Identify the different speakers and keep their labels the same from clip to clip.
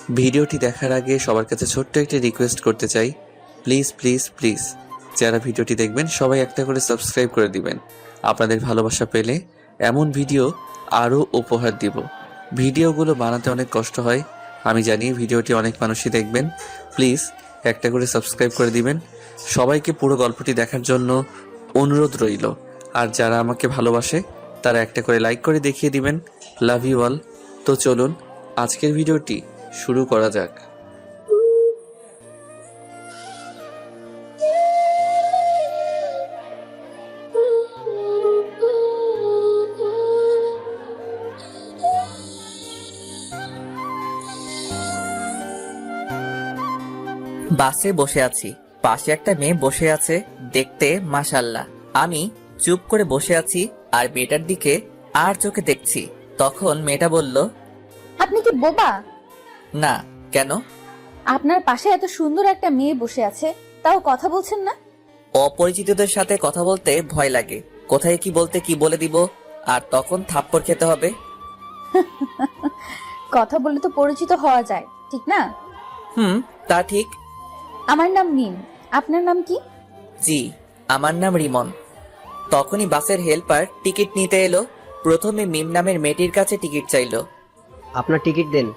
Speaker 1: ভিডিওটি দেখার আগে সবার কাছে ছোট্ট একটি রিকোয়েস্ট করতে চাই, প্লিজ প্লিজ প্লিজ যারা ভিডিওটি দেখবেন সবাই একটা করে সাবস্ক্রাইব করে দিবেন। আপনাদের ভালোবাসা পেলে এমন ভিডিও আরও উপহার দিব। ভিডিওগুলো বানাতে অনেক কষ্ট হয়, আমি জানি। ভিডিওটি অনেক মানুষই দেখবেন, প্লিজ একটা করে সাবস্ক্রাইব করে দিবেন। সবাইকে পুরো গল্পটি দেখার জন্য অনুরোধ রইল। আর যারা আমাকে ভালোবাসে তারা একটা করে লাইক করে দেখিয়ে দিবেন। Love you all. তো চলুন আজকের ভিডিওটি শুরু করা যাক।
Speaker 2: বাসে বসে আছি, পাশে একটা মেয়ে বসে আছে, দেখতে মাশাআল্লাহ। আমি চুপ করে বসে আছি আর মেয়েটার দিকে আর চোখে দেখছি। তখন মেয়েটা বলল,
Speaker 3: আপনি কি বোবা?
Speaker 2: না। কেন?
Speaker 3: আপনার পাশে এত সুন্দর একটা মেয়ে বসে আছে, তাও কথা বলছেন না?
Speaker 2: অপরিচিতদের সাথে কথা বলতে ভয় লাগে, কোথায় কি বলতে কি বলে দিব, আর তখন থাপ্পড় খেতে হবে।
Speaker 3: কথা বললে তো পরিচিত হওয়া যায়, ঠিক না?
Speaker 2: তা ঠিক।
Speaker 3: আমার নাম মিম, আপনার নাম কি?
Speaker 2: জি, আমার নাম রিমন। তখনই বাসের হেল্পার টিকিট নিতে এলো। প্রথমে মিম নামের মেয়েটির কাছে টিকিট চাইলো।
Speaker 4: আপনার টিকিট দেন।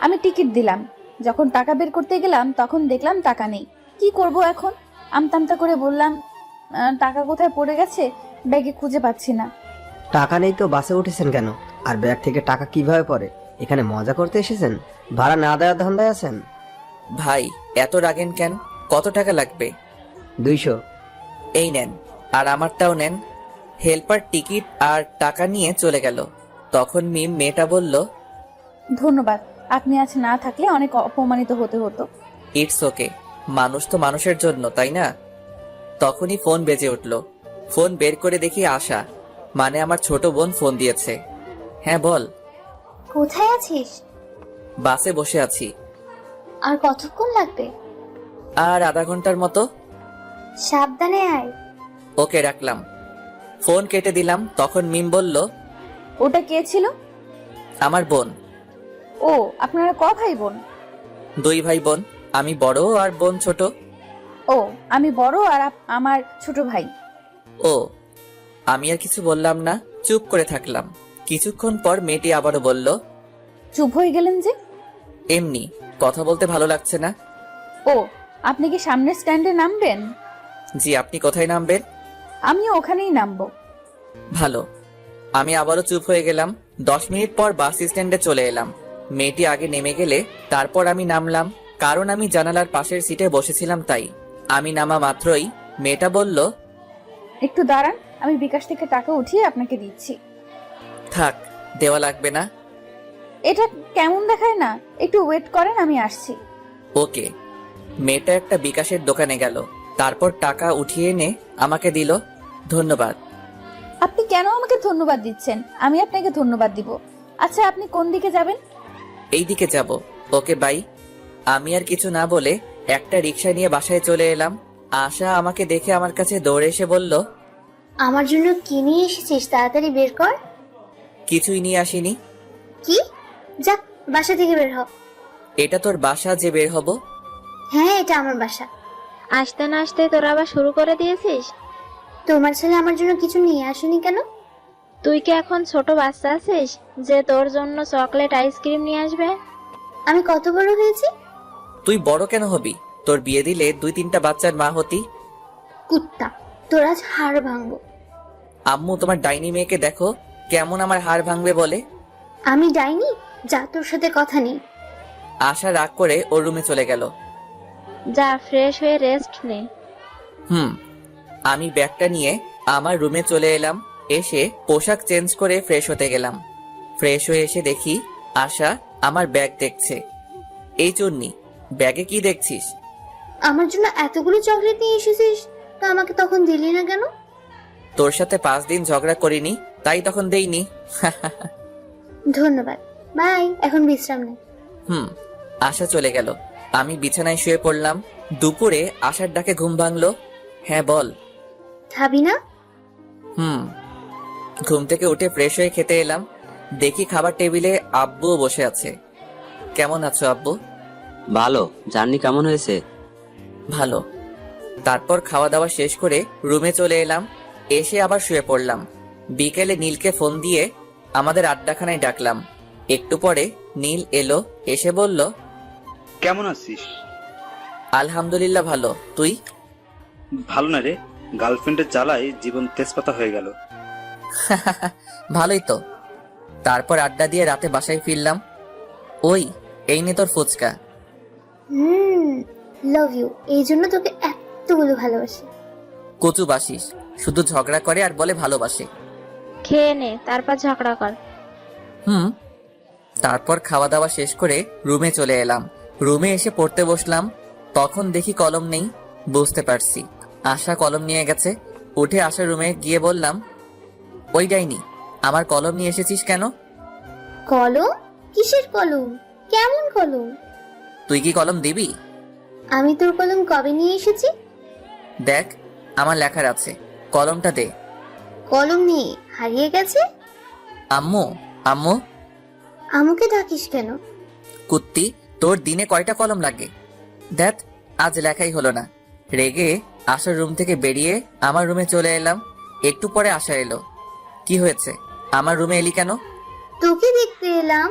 Speaker 3: আমি টিকিট দিলাম। যখন টাকা বের করতে গেলাম তখন দেখলাম টাকা নেই। কি করব এখন? আমতামতা করে বললাম, টাকা কোথায় পড়ে গেছে, ব্যাগে খুঁজে পাচ্ছি না।
Speaker 4: টাকা নেই তো বাসে উঠেছেন কেন? আর ব্যাগ থেকে টাকা কিভাবে পড়ে? এখানে মজা করতে এসেছেন? ভাড়া না দেওয়ার ধান্দায় আছেন?
Speaker 2: ভাই, এত রাগেন কেন? কত টাকা লাগবে?
Speaker 4: 200।
Speaker 2: এই নেন, আর আমারটাও নেন। হেল্পার টিকিট আর টাকা নিয়ে চলে গেল। তখন মিম মেয়েটা বলল,
Speaker 3: ধন্যবাদ, আপনি আজ না থাকলে অনেক অপমানিত হতে হতো।
Speaker 2: ইটস ওকে, মানুষ তো মানুষের জন্য, তাই না? তখনই ফোন বেজে উঠল। ফোন বের করে দেখি আশা, মানে আমার ছোট বোন ফোন দিয়েছে। হ্যাঁ বল।
Speaker 5: কোথায় আছিস?
Speaker 2: বাসে বসে আছি।
Speaker 5: আর কতক্ষণ লাগবে?
Speaker 2: আর আধা ঘন্টার মতো।
Speaker 5: সাবধানে আয়।
Speaker 2: ওকে, রাখলাম। ফোন কেটে দিলাম। তখন মিম বলল,
Speaker 3: ওটা কে ছিল?
Speaker 2: আমার বোন।
Speaker 3: ও, আপনারা ক ভাই বোন?
Speaker 2: 2 ভাই বোন, আমি বড় আর বোন ছোট।
Speaker 3: ও, আমি বড় আর আমার ছোট ভাই।
Speaker 2: ও। আমি আর কিছু বললাম না, চুপ করে থাকলাম। কিছুক্ষণ পর মেয়েটি আবারও বলল,
Speaker 3: চুপ হয়ে গেলেন যে?
Speaker 2: এমনি, কথা বলতে ভালো লাগছে না।
Speaker 3: ও, আপনি কি সামনের স্ট্যান্ডে নামবেন?
Speaker 2: জি, আপনি কোথায় নামবেন?
Speaker 3: আমিও ওখানেই নামবো।
Speaker 2: ভালো। আমি আবারও চুপ হয়ে গেলাম। 10 মিনিট পর বাস স্ট্যান্ডে চলে এলাম। মেয়েটি আগে নেমে গেলে তারপর আমি নামলাম, কারণ আমি জানালার পাশের সিটে বসেছিলাম তাই। আমি নামা মাত্রই মেয়েটা বলল,
Speaker 3: একটু দাঁড়ান, আমি বিকাশ থেকে টাকা উঠিয়ে আপনাকে দিচ্ছি।
Speaker 2: থাক, দেওয়া লাগবে না।
Speaker 3: এটা কেমন দেখায় না? একটু ওয়েট করেন, আমি আসছি।
Speaker 2: ওকে। মেয়েটা একটা বিকাশের দোকানে গেল, তারপর টাকা উঠিয়ে এনে আমাকে দিল। ধন্যবাদ।
Speaker 3: আপনি কেন আমাকে ধন্যবাদ দিচ্ছেন? আমি আপনাকে ধন্যবাদ দিব। আচ্ছা, আপনি কোন দিকে যাবেন?
Speaker 2: এই দিকে যাব। Okay bye. আমি আর কিছু না বলে একটা রিকশা নিয়ে বাসায় চলে এলাম। আশা আমাকে দেখে আমার কাছে দৌড়ে এসে বলল,
Speaker 5: আমার জন্য কি নিয়ে এসেছিস তাড়াতাড়ি বের কর।
Speaker 2: কিছুই নিয়ে আসিনি।
Speaker 5: কি? যা, বাসা থেকে বের হ।
Speaker 2: এটা তোর বাসা যে বের হব?
Speaker 5: হ্যাঁ, এটা আমার বাসা।
Speaker 6: আসতে না আসতে তোরা আবার শুরু করে দিয়েছিস?
Speaker 5: তোমার ছেলে আমার জন্য কিছু নিয়ে আসেনি কেন?
Speaker 6: তুই কি এখন ছোট বাচ্চা আছিস যে তোর জন্য চকলেট আইসক্রিম নিয়ে আসবে?
Speaker 5: আমি কত বড় হয়েছি?
Speaker 2: তুই বড় কেন হবি? তোর বিয়ে দিলে 2-3টা বাচ্চার মা হতি।
Speaker 5: কুত্তা, তোর আজ হাড় ভাঙবো।
Speaker 2: আম্মু, তোমার ডাইনি মেয়েকে দেখো কেমন আমার হাড় ভাঙবে বলে।
Speaker 5: আমি ডাইনি? যা, তোর সাথে কথা নেই।
Speaker 2: আশা রাগ করে ওর রুমে চলে গেল।
Speaker 6: যা, ফ্রেশ হয়ে রেস্ট নে।
Speaker 2: আমি ব্যাগটা নিয়ে আমার রুমে চলে এলাম। এসে পোশাক চেঞ্জ করে ফ্রেশ হতে গেলাম। ফ্রেশ হয়ে এসে দেখি আশা আমার ব্যাগ দেখছে। এই চুন্নি, ব্যাগে কি দেখছিস?
Speaker 5: আমার জন্য এতগুলো চকলেট নিয়ে এসেছিস, তো আমাকে তখন দিলি না কেন?
Speaker 2: তোর সাথে 5 দিন ঝগড়া করিনি, তাই তখন দেইনি।
Speaker 5: ধন্যবাদ, বাই। এখন বিশ্রাম নে।
Speaker 2: আশা চলে গেল। আমি বিছানায় শুয়ে পড়লাম। দুপুরে আশার ডাকে ঘুম ভাঙলো। হ্যাঁ বল।
Speaker 5: খাবি না?
Speaker 2: ঘুম থেকে উঠে ফ্রেশ হয়ে খেতে এলাম। দেখি খাবার টেবিলে আব্বুও বসে আছে। কেমন আছো আব্বু?
Speaker 7: ভালো। জার্নি কেমন হয়েছে?
Speaker 2: ভালো। তারপর খাওয়া দাওয়া শেষ করে রুমে চলে এলাম, এসে আবার শুয়ে পড়লাম। বিকেলে নীলকে ফোন দিয়ে আমাদের আড্ডাখানায় ডাকলাম। একটু পরে নীল এলো, এসে বলল,
Speaker 8: কেমন আছিস?
Speaker 2: আলহামদুলিল্লাহ ভালো, তুই?
Speaker 8: ভালো না রে, গার্লফ্রেন্ডের জ্বালায় জীবন তেজপাতা হয়ে গেল।
Speaker 2: ভালোই তো। তারপর আড্ডা দিয়ে রাতে বাসায় ফিরলাম। ওই এই নে তোর ফুচকা।
Speaker 5: লাভ ইউ, এই জন্য তোকে এতগুলো ভালোবাসি।
Speaker 2: কচু বাসিস, শুধু ঝগড়া করে আর বলে ভালোবাসে।
Speaker 6: খেয়ে নে, তারপর ঝগড়া কর।
Speaker 2: তারপর খাওয়া দাওয়া শেষ করে রুমে চলে এলাম। রুমে এসে পড়তে বসলাম, তখন দেখি কলম নেই। বুঝতে পারছি আশা কলম নিয়ে গেছে। উঠে আশার রুমে গিয়ে বললাম, ওই ডাইনি, আমার কলম নিয়ে এসেছিস কেন?
Speaker 5: কলম? কিসের কলম? কেমন কলম?
Speaker 2: তুই কি কলম দিবি?
Speaker 5: আমি তোর কলম কবে নিয়ে এসেছি?
Speaker 2: দেখ আমার লেখার আছে, কলমটা দে।
Speaker 5: কলম নিয়ে হারিয়ে গেছে?
Speaker 2: আম্মু, আম্মু।
Speaker 5: আমাকে ডাকিস কেন?
Speaker 2: কুত্তি, তোর দিনে কয়টা কলম লাগে? দেখ আজ লেখাই হলো না। রেগে আশার রুম থেকে বেরিয়ে আমার রুমে চলে এলাম। একটু পরে আশা এলো। কি হয়েছে, আমার রুমে এলি কেন?
Speaker 5: তোকে দেখতে এলাম।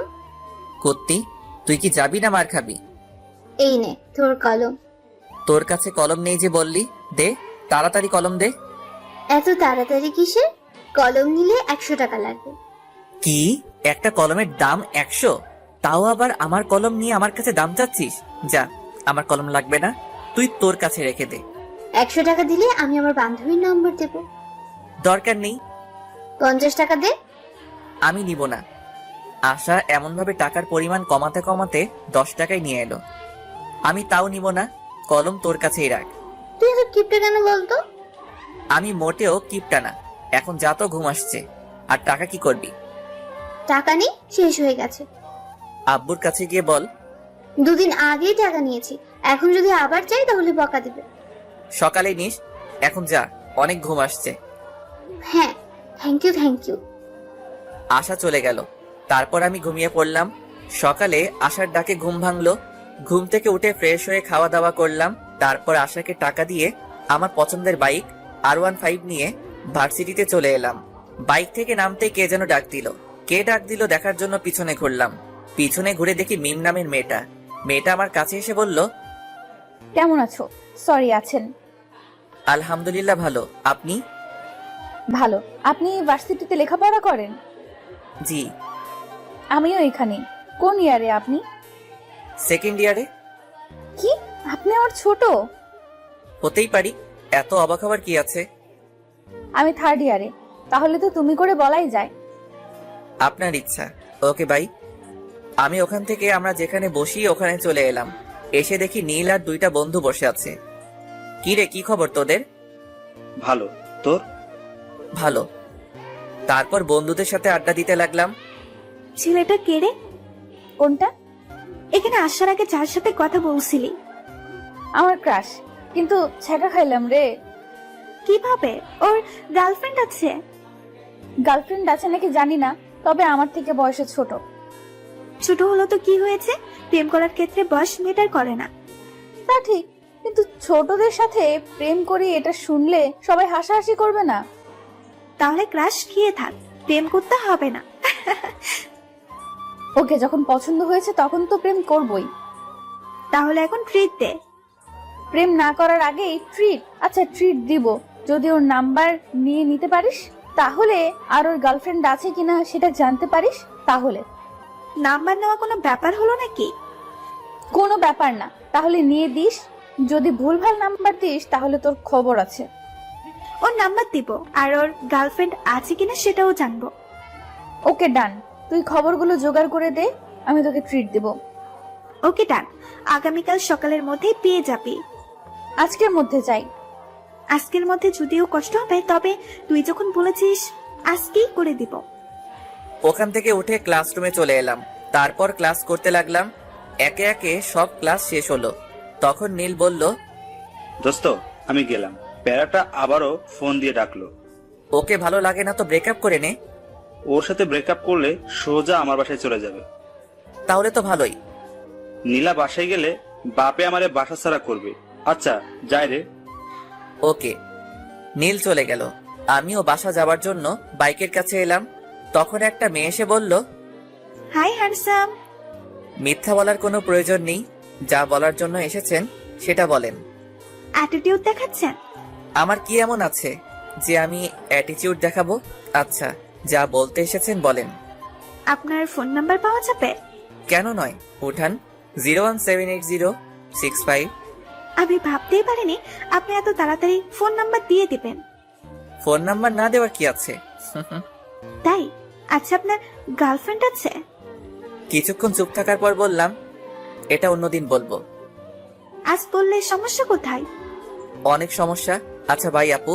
Speaker 2: কুত্তি, তুই কি যাবি না মার খাবি?
Speaker 5: এই নে তোর কলম।
Speaker 2: তোর কাছে কলম নেই যে বললি, দে তাড়াতাড়ি কলম দে।
Speaker 5: এত তাড়াতাড়ি কিসের? কলম নিলে 100 টাকা লাগবে।
Speaker 2: কি, একটা কলমের দাম 100? তাও আবার আমার কলম নিয়ে আমার কাছে দাম চাচ্ছিস? যা, আমার কলম লাগবে না, তুই তোর কাছে রেখে দে।
Speaker 5: 100 টাকা দিলে আমি আমার বান্ধবীর নাম্বার দেব।
Speaker 2: দরকার নেই।
Speaker 5: 50 টাকা দে।
Speaker 2: আমি নিব না। আশা এমন ভাবে টাকার পরিমাণ কমাতে কমাতে 10 টাকায় নিয়ে এলো। আমি তাও নিব না, কলম তোর কাছেই রাখ।
Speaker 5: তুই এত কিপটে কেন বলতো?
Speaker 2: আমি মোটেও কিপটা না। এখন যা তো ঘুম আসছে। আর টাকা কি করবি?
Speaker 5: টাকা নেই, শেষ হয়ে গেছে।
Speaker 2: আব্বুর কাছে গিয়ে বল।
Speaker 5: 2 দিন আগেই টাকা নিয়েছি, এখন যদি আবার চাই তাহলে বকা দিবে।
Speaker 2: সকালে নিস, এখন যা, অনেক ঘুম আসছে।
Speaker 5: হ্যাঁ, থ্যাংক ইউ।
Speaker 2: আশা চলে গেল। তারপর আমি ঘুমিয়ে পড়লাম। সকালে আশার ডাকে ঘুম ভাঙলো। ঘুম থেকে উঠে ফ্রেশ হয়ে খাওয়া দাওয়া করলাম। তারপর আশাকে টাকা দিয়ে আমার পছন্দের বাইক R15 নিয়ে ভার্সিটিতে চলে এলাম। বাইক থেকে নামতেই কে যেন ডাক দিল। কে ডাক দিল দেখার জন্য পিছনে ঘুরলাম। পিছনে ঘুরে দেখি মিম নামের মেয়েটা। মেয়েটা আমার কাছে এসে বলল,
Speaker 3: কেমন আছো? সরি, আছেন?
Speaker 2: আলহামদুলিল্লাহ ভালো, আপনি?
Speaker 3: ভালো। আপনি ভার্সিটিতে লেখাপড়া করেন?
Speaker 2: জি।
Speaker 3: আমিও এখানে। কোন ইয়ারে আপনি?
Speaker 2: সেকেন্ড ইয়ারে।
Speaker 3: কি, আপনি আমার ছোট?
Speaker 2: হতেই পারি, এত অবাক হবার কি আছে?
Speaker 3: আমি 3rd ইয়ারে। তাহলে তো তুমি করে বলাই যায়।
Speaker 2: আপনার ইচ্ছা। Okay bye. আমি ওখান থেকে আমরা যেখানে বসি ওখানে চলে এলাম। এসে দেখি নীল আর 2টা বন্ধু বসে আছে। কি রে, কি খবর তোদের?
Speaker 8: ভালো, তোর?
Speaker 2: ভালো। তারপর বন্ধুদের সাথে আড্ডা দিতে লাগলাম।
Speaker 9: ছেলেটা কে রে?
Speaker 3: কোনটা?
Speaker 9: এখানে আসার আগে যার সাথে কথা বলছিলি।
Speaker 3: আমার ক্রাশ, কিন্তু ছ্যাঁকা খাইলাম রে।
Speaker 9: কিভাবে? ওর গার্লফ্রেন্ড আছে?
Speaker 3: গার্লফ্রেন্ড আছে নাকি জানি না, তবে আমার থেকে বয়সে ছোট।
Speaker 9: ছোট হলো তো কি হয়েছে? প্রেম করার ক্ষেত্রে বয়স ম্যাটার করে না।
Speaker 3: তা ঠিক, কিন্তু ছোটদের সাথে প্রেম করি এটা শুনলে সবাই হাসাহাসি করবে না?
Speaker 9: তাহলে ক্রাশ খেয়ে থাক, প্রেম করতে হবে না।
Speaker 3: ওকে যখন পছন্দ হয়েছে তখন তো প্রেম করবই।
Speaker 9: তাহলে এখন ট্রিট দে।
Speaker 3: প্রেম না করার আগেই ট্রিট? আচ্ছা ট্রিট দিব, যদি ওর নাম্বার নিয়ে নিতে পারিস, তাহলে আর ওর গার্লফ্রেন্ড আছে কিনা সেটা জানতে পারিস, তাহলে।
Speaker 9: নাম্বার নেওয়া কোনো ব্যাপার হলো নাকি?
Speaker 3: কোনো ব্যাপার না, তাহলে নিয়ে দিস। যদি ভুলভাল নাম্বার দিস তাহলে তোর খবর আছে।
Speaker 9: ওর নাম্বার দিব, আর ওর গার্লফ্রেন্ড আছে কিনা সেটাও জানবো।
Speaker 3: ওকে ডান, তুই খবরগুলো জোগাড় করে দে, আমি তোকে ট্রিট দেব।
Speaker 9: ওকে ডান, আগামীকাল সকালের মধ্যে পেয়ে যাবি।
Speaker 3: আজকের মধ্যে চাই।
Speaker 9: আজকের মধ্যে যদিও কষ্ট হবে, তবে তুই যখন বলেছিস আজকেই করে দিব।
Speaker 2: ওখান থেকে উঠে ক্লাসরুমে চলে এলাম। তারপর ক্লাস করতে লাগলাম। একে একে সব ক্লাস শেষ হলো। তখন নীল বলল,
Speaker 8: দোস্ত আমি গেলাম। প্যারাটা আবারও ফোন দিয়ে ডাকলো।
Speaker 2: ওকে ভালো লাগে না তো ব্রেকআপ করে নে।
Speaker 8: ওর সাথে ব্রেকআপ করলে সোজা আমার বাসায় চলে যাবে।
Speaker 2: তাহলে তো ভালোই।
Speaker 8: নীলা বাসায় গেলে বাপে আমারে বাসা ছাড়া করবে। আচ্ছা যাই রে।
Speaker 2: ওকে। নীল চলে গেল। আমিও বাসা যাবার জন্য বাইকের কাছে এলাম। তখন একটা মেয়ে এসে বলল,
Speaker 9: হাই হ্যান্ডসাম।
Speaker 2: মিথ্যা বলার কোনো প্রয়োজন নেই, যা বলার জন্য এসেছেন সেটা বলেন।
Speaker 9: অ্যাটিটিউড দেখাচ্ছেন?
Speaker 2: আমার কি এমন আছে যে আমি অ্যাটিটিউড দেখাবো? আচ্ছা, যা বলতে এসেছেন বলেন।
Speaker 9: আপনার ফোন নাম্বার পাওয়া যাবে?
Speaker 2: কেন নয়, উঠান। 0178065।
Speaker 9: আমি ভাবতেই পারিনি আপনি এত তাড়াতাড়ি ফোন নাম্বার দিয়ে দিবেন।
Speaker 2: ফোন নাম্বার না দেওয়ার কি আছে?
Speaker 9: তাই? আচ্ছা, আপনার গার্লফ্রেন্ড আছে?
Speaker 2: কিছুক্ষণ চুপ থাকার পর বললাম, এটা অন্যদিন বলবো।
Speaker 9: আজ বললে সমস্যা কোথায়?
Speaker 2: অনেক সমস্যা। আচ্ছা ভাই আপু।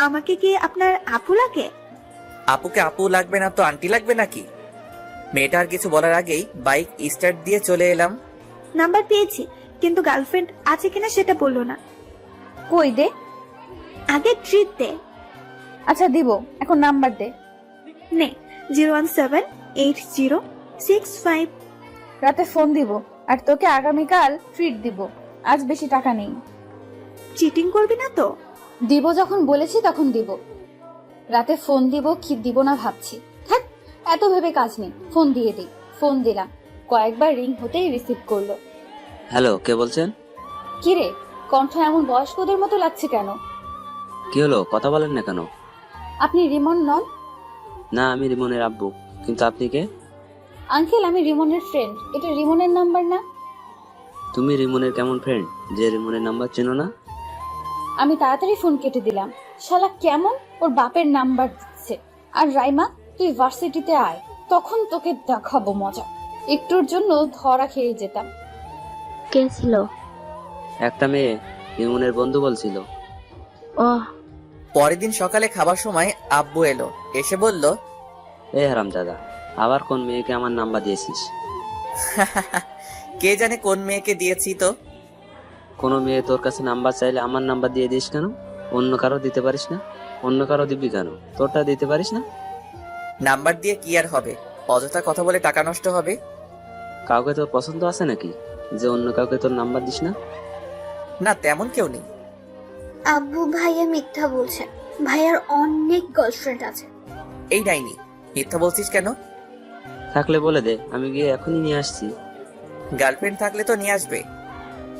Speaker 9: আমাকে কি আপনার আপু লাগে?
Speaker 2: আপুকে আপু লাগবে না তো আন্টি লাগবে নাকি? মেয়েটা আর কিছু বলার আগেই বাইক স্টার্ট দিয়ে চলে এলাম।
Speaker 9: নাম্বার পেয়েছি, কিন্তু গার্লফ্রেন্ড আছে কিনা সেটা বললো না।
Speaker 3: কই দে।
Speaker 9: আগে ট্রিট দে।
Speaker 3: আচ্ছা দিব, এখন নাম্বার দে।
Speaker 9: নে, 0178065।
Speaker 3: রাতে ফোন দিব, আর তোকে আগামীকাল ট্রিট দিব। আজ বেশি টাকা নেই।
Speaker 9: চিটিং করবি না তো?
Speaker 3: দিব যখন বলেছি তখন দিব। রাতে ফোন দিব কি দিব না ভাবছি। থাক, এত ভেবে কাজ নেই, ফোন দিয়ে দিই। ফোন দিলাম, কয়েকবার রিং হতেই রিসিভ করলো।
Speaker 7: হ্যালো, কে বলছেন?
Speaker 3: কিরে, কণ্ঠ এমন বয়স্কদের মতো লাগছে কেন?
Speaker 7: কি হলো, কথা বলেন না কেন?
Speaker 3: আপনি রিমন নন?
Speaker 7: না, আমি রিমনের আব্বু। কিন্তু আপনি কে?
Speaker 3: আঙ্কেল, আমি রিমনের ফ্রেন্ড। এটা রিমনের নাম্বার না?
Speaker 7: তুমি রিমনের কেমন ফ্রেন্ড যে রিমনের নাম্বার চেনো না?
Speaker 3: আমি তাড়াতাড়ি ফোন কেটে দিলাম। শালা কেমন ওর বাপের নাম্বার দিচ্ছে। আর রাইমা, তুই ভার্সিটিতে আয়, তখন তোকে দেখাবো মজা। একটুর জন্য ধরা খেয়ে যেতাম।
Speaker 6: কে ছিল?
Speaker 7: একটা মেয়ে রিমনের বন্ধু বলছিল।
Speaker 6: ওহ,
Speaker 2: পরের দিন সকালে খাবার সময় আব্বু এলো, এসে বলল,
Speaker 7: এ হারামজাদা, আবার কোন মেয়েকে আমার নাম্বার দিয়েছিস?
Speaker 2: কে জানে কোন মেয়েকে দিয়েছি তো।
Speaker 7: কোনো মেয়ে তোর কাছে নাম্বার চাইলে আমার নাম্বার দিয়ে দিস কেন? অন্য কারো দিতে পারিস না? অন্য কারো দিবি কেন? তোরটা দিতে পারিস না?
Speaker 2: নাম্বার দিয়ে কি আর হবে, অযথা কথা বলে টাকা নষ্ট হবে।
Speaker 7: কাউকে তোর পছন্দ আছে নাকি যে অন্য কাউকে তোর নাম্বার দিস না?
Speaker 2: না, তেমন কেউ নেই।
Speaker 5: আব্বু ভাইয়া মিথ্যা বলছে। ভাইয়ার অনেক গার্লফ্রেন্ড আছে।
Speaker 2: এই ডাইনি, মিথ্যা বলছিস কেন?
Speaker 7: থাকলে বলে দে, আমি গিয়ে এখনই নিয়ে আসছি।
Speaker 2: গার্লফ্রেন্ড থাকলে তো নিয়ে আসবে।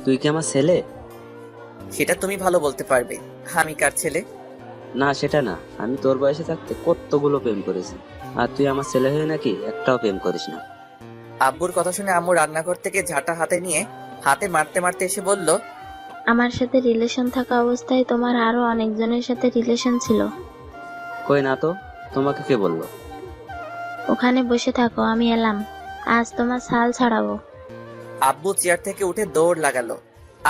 Speaker 7: তুই কি আমার ছেলে?
Speaker 2: সেটা তুমি ভালো বলতে পারবে। আমি কার ছেলে?
Speaker 7: না, সেটা না। আমি তোর বয়সে থাকতে কতগুলো প্রেম করেছি, আর তুই আমার ছেলে হয়ে নাকি একটাও প্রেম করিস না।
Speaker 2: আব্বুর কথা শুনে আম্মু রান্নাঘর থেকে ঝাঁটা হাতে নিয়ে হাতে মারতে মারতে এসে বলল,
Speaker 6: আমার সাথে রিলেশন থাকা অবস্থায় তোমার আরো অনেকজনের সাথে রিলেশন ছিল।
Speaker 7: কই না তো, তোমাকে কে বললো?
Speaker 6: ওখানে বসে থাকো, আমি এলাম। আজ তোমার ছাল ছাড়াবো।
Speaker 2: আব্বু চেয়ার থেকে উঠে দৌড় লাগালো।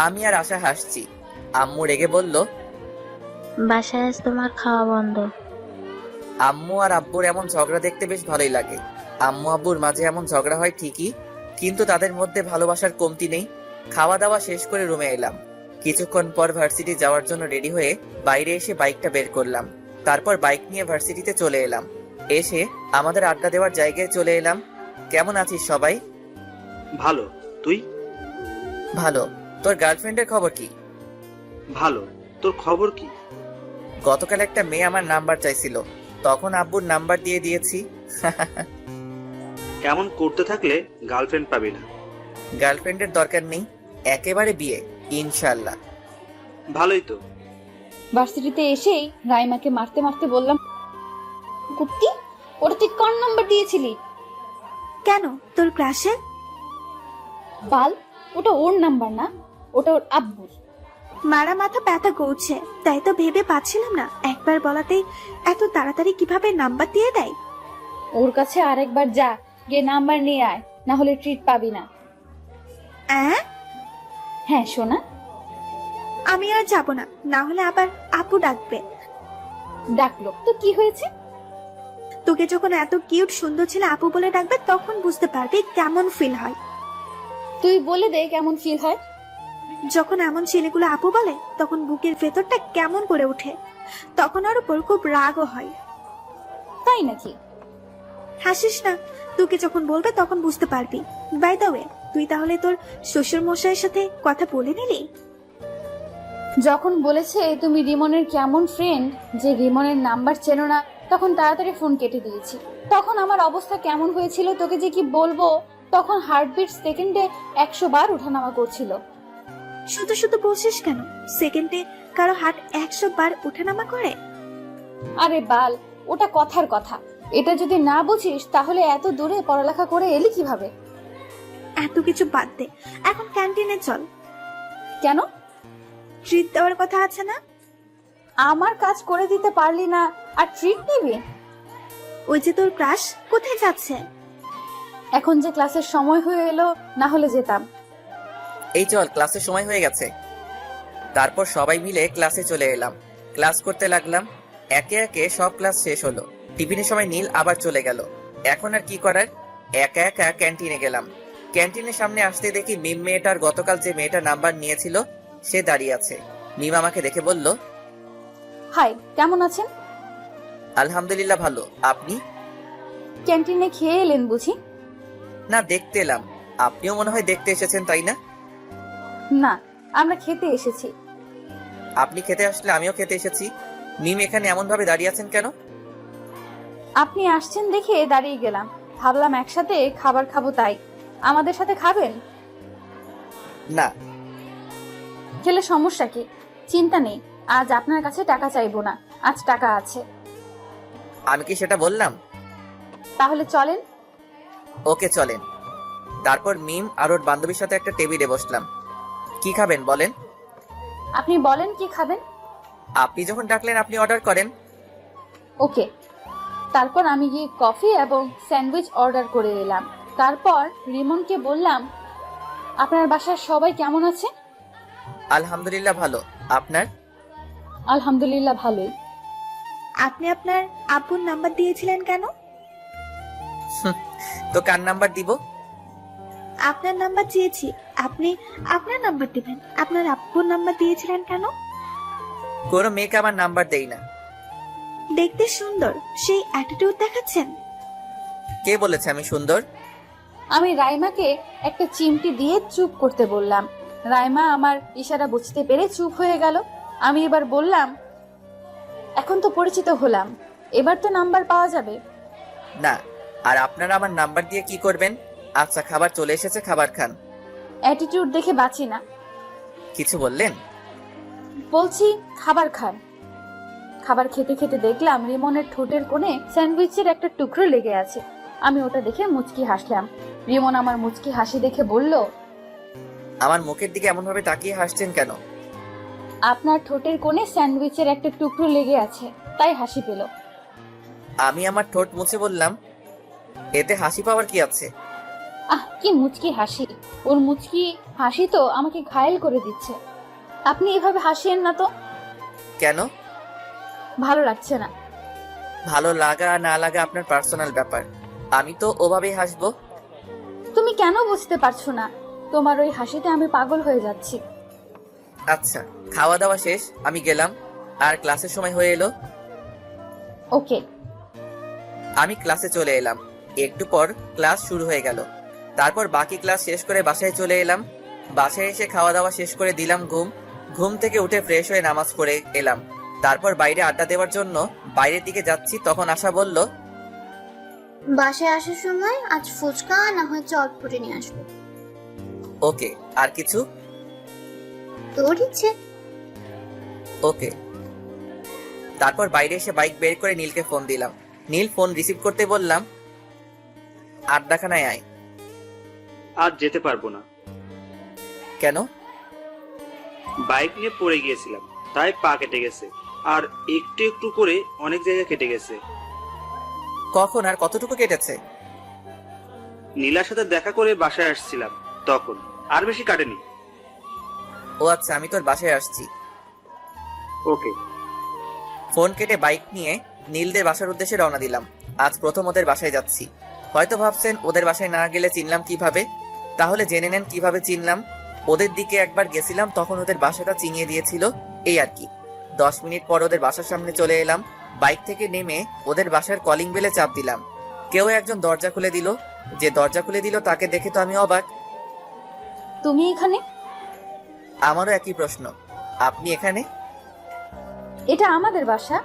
Speaker 2: আমি আর আশা হাসছি। আম্মু রেগে বলল,
Speaker 6: বাসায় আজ তোমার খাওয়া বন্ধ।
Speaker 2: আম্মু আর আব্বুর এমন ঝগড়া দেখতে বেশ ভালোই লাগে। আম্মু আব্বুর মাঝে এমন ঝগড়া হয় ঠিকই, কিন্তু তাদের মধ্যে ভালোবাসার কমতি নেই। খাওয়া দাওয়া শেষ করে রুমে এলাম। কিছুক্ষণ পর ভার্সিটি যাওয়ার জন্য রেডি হয়ে বাইরে এসে বাইকটা বের করলাম। তারপর বাইক নিয়ে ভার্সিটিতে চলে এলাম। এসে আমাদের আড্ডা দেওয়ার জায়গায় চলে এলাম। কেমন আছিস সবাই?
Speaker 8: ভালো। তুই?
Speaker 2: ভালো। তোর গার্লফ্রেন্ডের খবর কি?
Speaker 8: ভালো। তোর খবর কি?
Speaker 2: গতকাল একটা মেয়ে আমার নাম্বার চাইছিল, তখন আব্বুর নাম্বার দিয়ে দিয়েছি।
Speaker 8: এমন করতে থাকলে গার্লফ্রেন্ড পাবি না।
Speaker 2: গার্লফ্রেন্ডের দরকার নেই, একেবারে বিয়ে ইনশাল্লাহ।
Speaker 8: ভালোই তো।
Speaker 3: ভার্সিটিতে এসেই রাইমাকে মারতে মারতে বললাম, কুত্তি, ওটা তুই কার নাম্বার দিয়েছিলি?
Speaker 9: কেন, তোর ক্লাসে?
Speaker 3: বাল, ওটা ওর নাম্বার না, ওটা ওর আব্বুর।
Speaker 9: মারা মাথা ব্যথা করছে, তাই তো ভেবে পাচ্ছিলাম না একবার বলাতেই এত তাড়াতাড়ি কিভাবে নাম্বার দিয়ে দেয়।
Speaker 3: ওর কাছে আরেকবার যা, গিয়ে নাম্বার নিয়ে আয়, না হলে ট্রিট পাবি না। হ্যাঁ সোনা।
Speaker 9: আমি আর যাব না, না হলে আবার আপু ডাকবে।
Speaker 3: ডাকলো তো কি হয়েছে?
Speaker 9: তোকে যখন এত কিউট সুন্দর ছেলে আপু বলে ডাকবে তখন বুঝতে পারবি কেমন ফিল হয়।
Speaker 3: তুই বলে দে কেমন ফিল হয়।
Speaker 9: যখন এমন ছেলেগুলো আপু বলে তখন বুকের ভেতরটা কেমন করে ওঠে, তখন ওর উপর খুব রাগও হয়।
Speaker 3: তাই নাকি?
Speaker 9: হাসিস না, তোকে যখন বলবে তখন বুঝতে পারবি। বাই দ্য ওয়ে, তুই তাহলে তোর শ্বশুর মশাইয়ের সাথে কথা বলে নিলি?
Speaker 3: যখন বলেছে তুমি রিমনের কেমন ফ্রেন্ড যে রিমনের নাম্বার চেনো না, তখন তাড়াতাড়ি ফোন কেটে দিয়েছি। তখন আমার অবস্থা কেমন হয়েছিল তোকে যে কি বলবো। তখন হার্টবিট সেকেন্ডে 100 বার ওঠানামা করছিল।
Speaker 9: শুধু শুধু বলছিস কেন? সেকেন্ডে কারো হার্ট 100 বার ওঠানামা করে?
Speaker 3: আরে বাল, ওটা কথার কথা। এটা যদি না বুঝিস তাহলে এত দূরে পড়ালেখা করে এলি কিভাবে?
Speaker 9: এত কিছু বাদ দে, এখন ক্যান্টিনে চল।
Speaker 3: কেন?
Speaker 9: ট্রিট দেওয়ার কথা আছে না?
Speaker 3: আমার কাজ করে দিতে পারলি না আর ট্রিট নিবি?
Speaker 9: ওই যে তোর ক্রাশ কোথায় যাচ্ছে?
Speaker 3: এখন যে ক্লাসের সময় হয়ে এলো, না হলে যেতাম।
Speaker 2: এই চল, ক্লাসের সময় হয়ে গেছে। তারপর সবাই মিলে ক্লাসে চলে এলাম। ক্লাস করতে লাগলাম। একে একে সব ক্লাস শেষ হলো। টিফিনের সময় নীল আবার চলে গেল। এখন আর কি করার, একা একা ক্যান্টিনে গেলাম। ক্যান্টিনের সামনে আসতে দেখি মিম মেয়েটার গতকাল যে মেয়েটার নাম্বার নিয়েছিল সে দাঁড়িয়ে আছে। মিম আমাকে দেখে বলল,
Speaker 3: হাই, কেমন আছেন?
Speaker 2: আলহামদুলিল্লাহ ভালো, আপনি?
Speaker 3: ক্যান্টিনে খেয়ে এলেন বুঝি?
Speaker 2: না, দেখতে এলাম। আপনিও মনে হয় দেখতে এসেছেন, তাই না?
Speaker 3: না, আমরা খেতে এসেছি।
Speaker 2: আপনি খেতে আসলে আমিও খেতে এসেছি। মিম এখানে এমন ভাবে দাঁড়িয়ে আছেন কেন?
Speaker 3: আপনি আসছেন দেখে দাঁড়িয়ে গেলাম, ভাবলাম একসাথে খাবার খাবো তাই। আমাদের সাথে খাবেন?
Speaker 2: না।
Speaker 3: খেলে সমস্যা কি? চিন্তা নেই, আজ আপনার কাছে টাকা চাইবো না, আজ টাকা আছে।
Speaker 2: আমি কি সেটা বললাম?
Speaker 3: তাহলে চলেন।
Speaker 2: ওকে, চলেন। তারপর মিম আর ওর বান্ধবীর সাথে একটা টেবিলে বসলাম। কি খাবেন বলেন?
Speaker 3: আপনি বলেন কি খাবেন।
Speaker 2: আপনি যখন ডাকলেন আপনি অর্ডার করেন।
Speaker 3: ওকে। তারপর আমি গিয়ে কফি এবং স্যান্ডউইচ অর্ডার করে এলাম। তারপর রিমনকে বললাম, আপনার বাসার সবাই কেমন আছে?
Speaker 2: আলহামদুলিল্লাহ ভালো, আপনার?
Speaker 3: আলহামদুলিল্লাহ ভালোই।
Speaker 9: আপনি আপনার আব্বুর নাম্বার দিয়েছিলেন কেন?
Speaker 2: তো কার নাম্বার দিব?
Speaker 9: আপনার নাম্বার চেয়েছি, আপনি আপনার নাম্বার দিবেন। আপনার আব্বুর নাম্বার দিয়েছিলেন কেন?
Speaker 2: কোনো মেয়েকে আমার নাম্বার দেই না।
Speaker 9: দেখতে সুন্দর, সেই অ্যাটিটিউড দেখাচ্ছেন।
Speaker 2: কে বলেছে আমি সুন্দর?
Speaker 3: আমি রাইমাকে একটা চিমটি দিয়ে চুপ করতে বললাম। রাইমা আমার ইশারা বুঝতে পেরে চুপ হয়ে গেল। আমি এবার বললাম, এখন তো পরিচিত হলাম, এবার তো নাম্বার পাওয়া যাবে।
Speaker 2: না। আর আপনারা আমার নাম্বার দিয়ে কি করবেন? আচ্ছা, খাবার চলে এসেছে, খাবার খান।
Speaker 3: অ্যাটিটিউড দেখে বাঁচি না।
Speaker 2: কিছু বললেন?
Speaker 3: বলছি খাবার খান। খাবার খেতে খেতে দেখলাম রিমনের ঠোঁটের কোণে স্যান্ডউইচের একটা টুকরো লেগে আছে। আমি ওটা দেখে মুচকি হাসলাম। রিমন আমার মুচকি হাসি দেখে বলল,
Speaker 2: আমার মুখের দিকে এমন ভাবে তাকিয়ে হাসছেন কেন?
Speaker 3: আপনার ঠোঁটের কোণে স্যান্ডউইচের একটা টুকরো লেগে আছে, তাই হাসি পেল।
Speaker 2: আমি আমার ঠোঁট মুছে বললাম, এতে হাসি পাওয়ার কি আছে?
Speaker 3: আহ, কি মুচকি হাসি! ওর মুচকি হাসি তো আমাকে ঘায়েল করে দিচ্ছে। আপনি এভাবে হাসিয়েন না তো।
Speaker 2: কেন?
Speaker 3: ভালো লাগছে না।
Speaker 2: ভালো লাগা না লাগা আপনার পার্সোনাল ব্যাপার। আমি তো ওভাবেই হাসবো।
Speaker 3: তুমি কেন বুঝতে পারছো না? তোমার ওই হাসিতে আমি পাগল হয়ে যাচ্ছি।
Speaker 2: আচ্ছা, খাওয়া দাওয়া শেষ, আমি গেলাম। আর ক্লাসের সময় হয়ে এলো।
Speaker 3: ওকে।
Speaker 2: আমি ক্লাসে চলে এলাম। একটু পর ক্লাস শুরু হয়ে গেল। তারপর বাকি ক্লাস শেষ করে বাসায় চলে এলাম। বাসায় এসে খাওয়া দাওয়া শেষ করে দিলাম ঘুম। ঘুম থেকে উঠে ফ্রেশ হয়ে নামাজ পড়ে এলাম। তারপর বাইরে আড্ডা দেওয়ার জন্য বাইরের দিকে যাচ্ছি, তখন আশা বলল,
Speaker 5: বাসায় আসার সময় আজ ফুচকা না হয় চটপটি নিয়ে আসবো।
Speaker 2: ওকে। আর কিছু?
Speaker 5: তোর ইচ্ছে।
Speaker 2: ওকে। তারপর বাইরে এসে বাইক বের করে নীলকে ফোন দিলাম। নীল ফোন রিসিভ করতে বললাম, আড্ডাখানায় আয়।
Speaker 8: আজ যেতে পারবো না।
Speaker 2: কেন?
Speaker 8: বাইক নিয়ে পড়ে গিয়েছিলাম, তাই পা কেটে গেছে। আর একটু একটু করে অনেক জায়গা কেটে গেছে।
Speaker 2: কখন আর কতটুকু কেটেছে?
Speaker 8: নীলার সাথে দেখা করে বাসায় আসছিলাম তখন। আর বেশি কাটেনি।
Speaker 2: ও আচ্ছা, আমি তোর বাসায় আসছি।
Speaker 8: ওকে।
Speaker 2: ফোন কেটে বাইক নিয়ে নীলদের বাসার উদ্দেশ্যে রওনা দিলাম। আজ প্রথম ওদের বাসায় যাচ্ছি। হয়তো ভাবছেন ওদের বাসায় না গেলে চিনলাম কিভাবে। তাহলে জেনে নেন কিভাবে চিনলাম। ওদের দিকে একবার গেছিলাম, তখন ওদের বাসাটা চিনিয়ে দিয়েছিল, এই আর কি। 10 মিনিট পর ওদের বাসার সামনে চলে এলাম। বাইক থেকে নেমে ওদের বাসার কলিং বেলে চাপ দিলাম। কেউ একজন দরজা খুলে দিল। যে দরজা খুলে দিল তাকে দেখে তো আমি অবাক।
Speaker 3: তুমি এখানে?
Speaker 2: আমারও একই প্রশ্ন। আপনি এখানে?
Speaker 3: এটা আমাদের বাসা।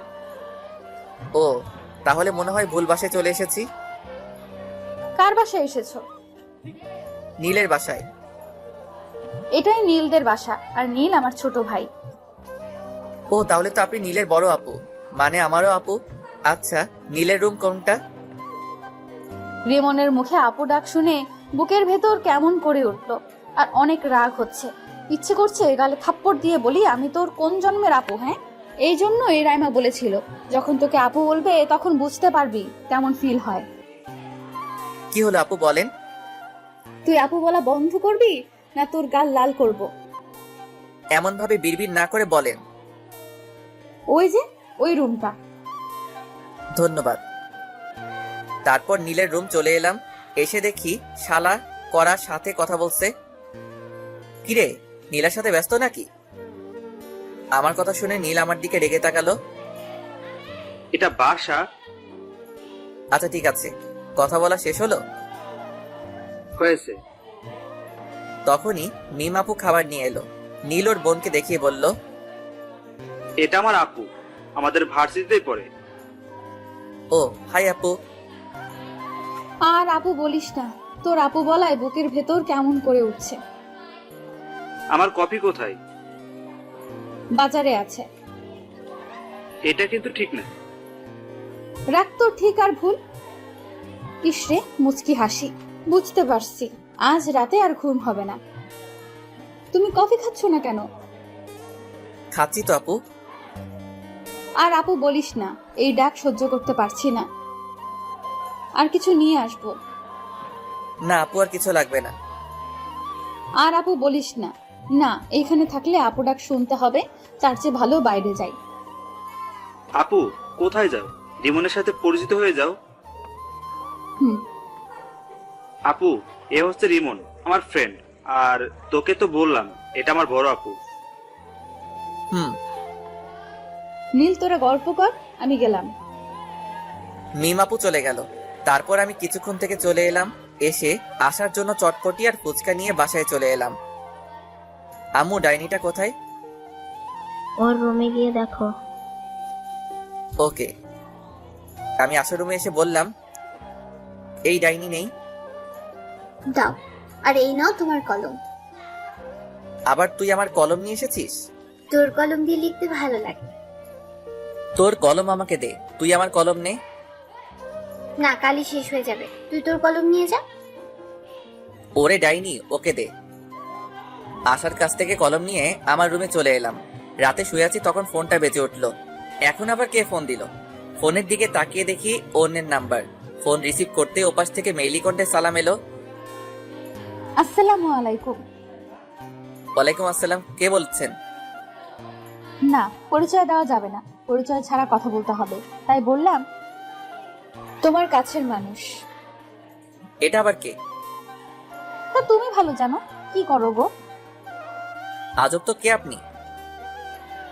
Speaker 2: ও, তাহলে মনে হয় ভুল বাসায় চলে এসেছি।
Speaker 3: কার বাসায় এসেছো?
Speaker 2: নীলের বাসায়।
Speaker 3: এটাই নীলদের বাসা, আর নীল আমার ছোট ভাই।
Speaker 2: ও, তাহলে তো আপনি নীলের বড় আপু, মানে আমারও আপু। আচ্ছা, নীলের রুম কোনটা?
Speaker 3: রেমনের মুখে আপু ডাক শুনে বুকের ভেতর কেমন করে উঠলো, আর অনেক রাগ হচ্ছে। ইচ্ছে করছে গালে থাপ্পড় দিয়ে বলি, আমি তোর কোন জন্মের আপু? হ্যাঁ, এই জন্যই রাইমা বলেছিল, যখন তোকে আপু বলবে তখন বুঝতে পারবি কেমন ফিল হয়।
Speaker 2: কি হলো আপু, বলেন।
Speaker 3: তুই আপু বলা বন্ধ করবি, না তোর গাল লাল করব?
Speaker 2: এমন ভাবে বিড়বিড় না করে বলেন।
Speaker 3: ওই যে ওই রুমটা।
Speaker 2: ধন্যবাদ। তারপর নীলের রুম চলে এলাম। এসে দেখি শালা করার সাথে কথা বলছে। কিরে, নীলার সাথে ব্যস্ত নাকি? আমার কথা শুনে নীল আমার দিকে রেগে তাকালো।
Speaker 8: এটা বাসা।
Speaker 2: আচ্ছা ঠিক আছে, কথা বলা শেষ হলো?
Speaker 8: হয়েছে।
Speaker 2: তখনই মিম আপু খাবার নিয়ে এলো। নীল ওর বোনকে দেখিয়ে বলল,
Speaker 8: এটা আমার আপু, আমাদের ভার্সিটিতেই পড়ে।
Speaker 2: ও হাই আপু।
Speaker 3: আর আপু বলিস না, তোর আপু বলায় বুকের ভেতর কেমন করে উঠছে।
Speaker 8: আমার কপি কোথায়?
Speaker 3: বাজারে আছে।
Speaker 8: এটা কিন্তু ঠিক না।
Speaker 3: রাখ তোর ঠিক আর ভুল। ইসরে মুচকি হাসি। বুঝতে পারছি আজ রাতে আর ঘুম হবে না। তুমি কফি খাচ্ছ না কেন?
Speaker 2: খাচ্ছি তো আপু।
Speaker 3: আর আপু বলিস না, এই ডাক সহ্য করতে পারছি না। আর কিছু নিয়ে আসবো?
Speaker 2: না আপু, আর কিছু লাগবে না।
Speaker 3: আর আপু বলিস না। না, এইখানে থাকলে আপু ডাক শুনতে হবে, তার চেয়ে ভালো বাইরে যাই।
Speaker 8: আপু কোথায় যাও? রিমনের সাথে পরিচিত হয়ে যাও।
Speaker 3: হুম।
Speaker 8: আপু, এ হচ্ছে রিমন, আমার ফ্রেন্ড। আর তোকে তো বললাম এটা আমার বড় আপু।
Speaker 2: হুম।
Speaker 3: নীল তোরা গল্প কর, আমি গেলাম।
Speaker 2: মিম আপু চলে গেল। তারপর আমি কিছুক্ষণ থেকে চলে এলাম। এসে আসার জন্য চটপটি আর ফুচকা নিয়ে বাসায় চলে এলাম। আম্মু, ডাইনিটা কোথায়?
Speaker 6: ওর রুমে গিয়ে দেখো।
Speaker 2: ওকে। আমি আসার রুমে এসে বললাম, এই ডাইনি নেই।
Speaker 5: দাও, আর এই নাও তোমার কলম।
Speaker 2: আবার তুই আমার কলম নিয়ে এসেছিস?
Speaker 5: তোর কলম দিয়ে লিখতে ভালো লাগে।
Speaker 2: তোর কলম আমাকে দে, তুই আমার কলম নে।
Speaker 5: না, কালই শেষ হয়ে যাবে, তুই তোর কলম নিয়ে যা।
Speaker 2: ওরে ডাইনি, ওকে দে। আসার কাছ থেকে কলম নিয়ে আমার রুমে চলে এলাম। রাতে শুয়ে আছি, তখন ফোনটা বেজে উঠলো। এখন আবার কে ফোন দিল? ফোনের দিকে তাকিয়ে দেখি অন্যের নাম্বার। ফোন রিসিভ করতে ওপাশ থেকে মেইলি কণ্ঠে সালাম এলো।
Speaker 3: আসসালামু আলাইকুম।
Speaker 2: ওয়ালাইকুম আসসালাম, কে বলছেন?
Speaker 3: না, পরিচয় দেওয়া যাবে না, পরিচয় ছাড়া কথা বলতে হবে, তাই বললাম তোমার কাছের মানুষ।
Speaker 2: এটা আবার কে?
Speaker 3: তা তুমি ভালো জানো। কি করো গো?
Speaker 2: আজব তো, কে আপনি?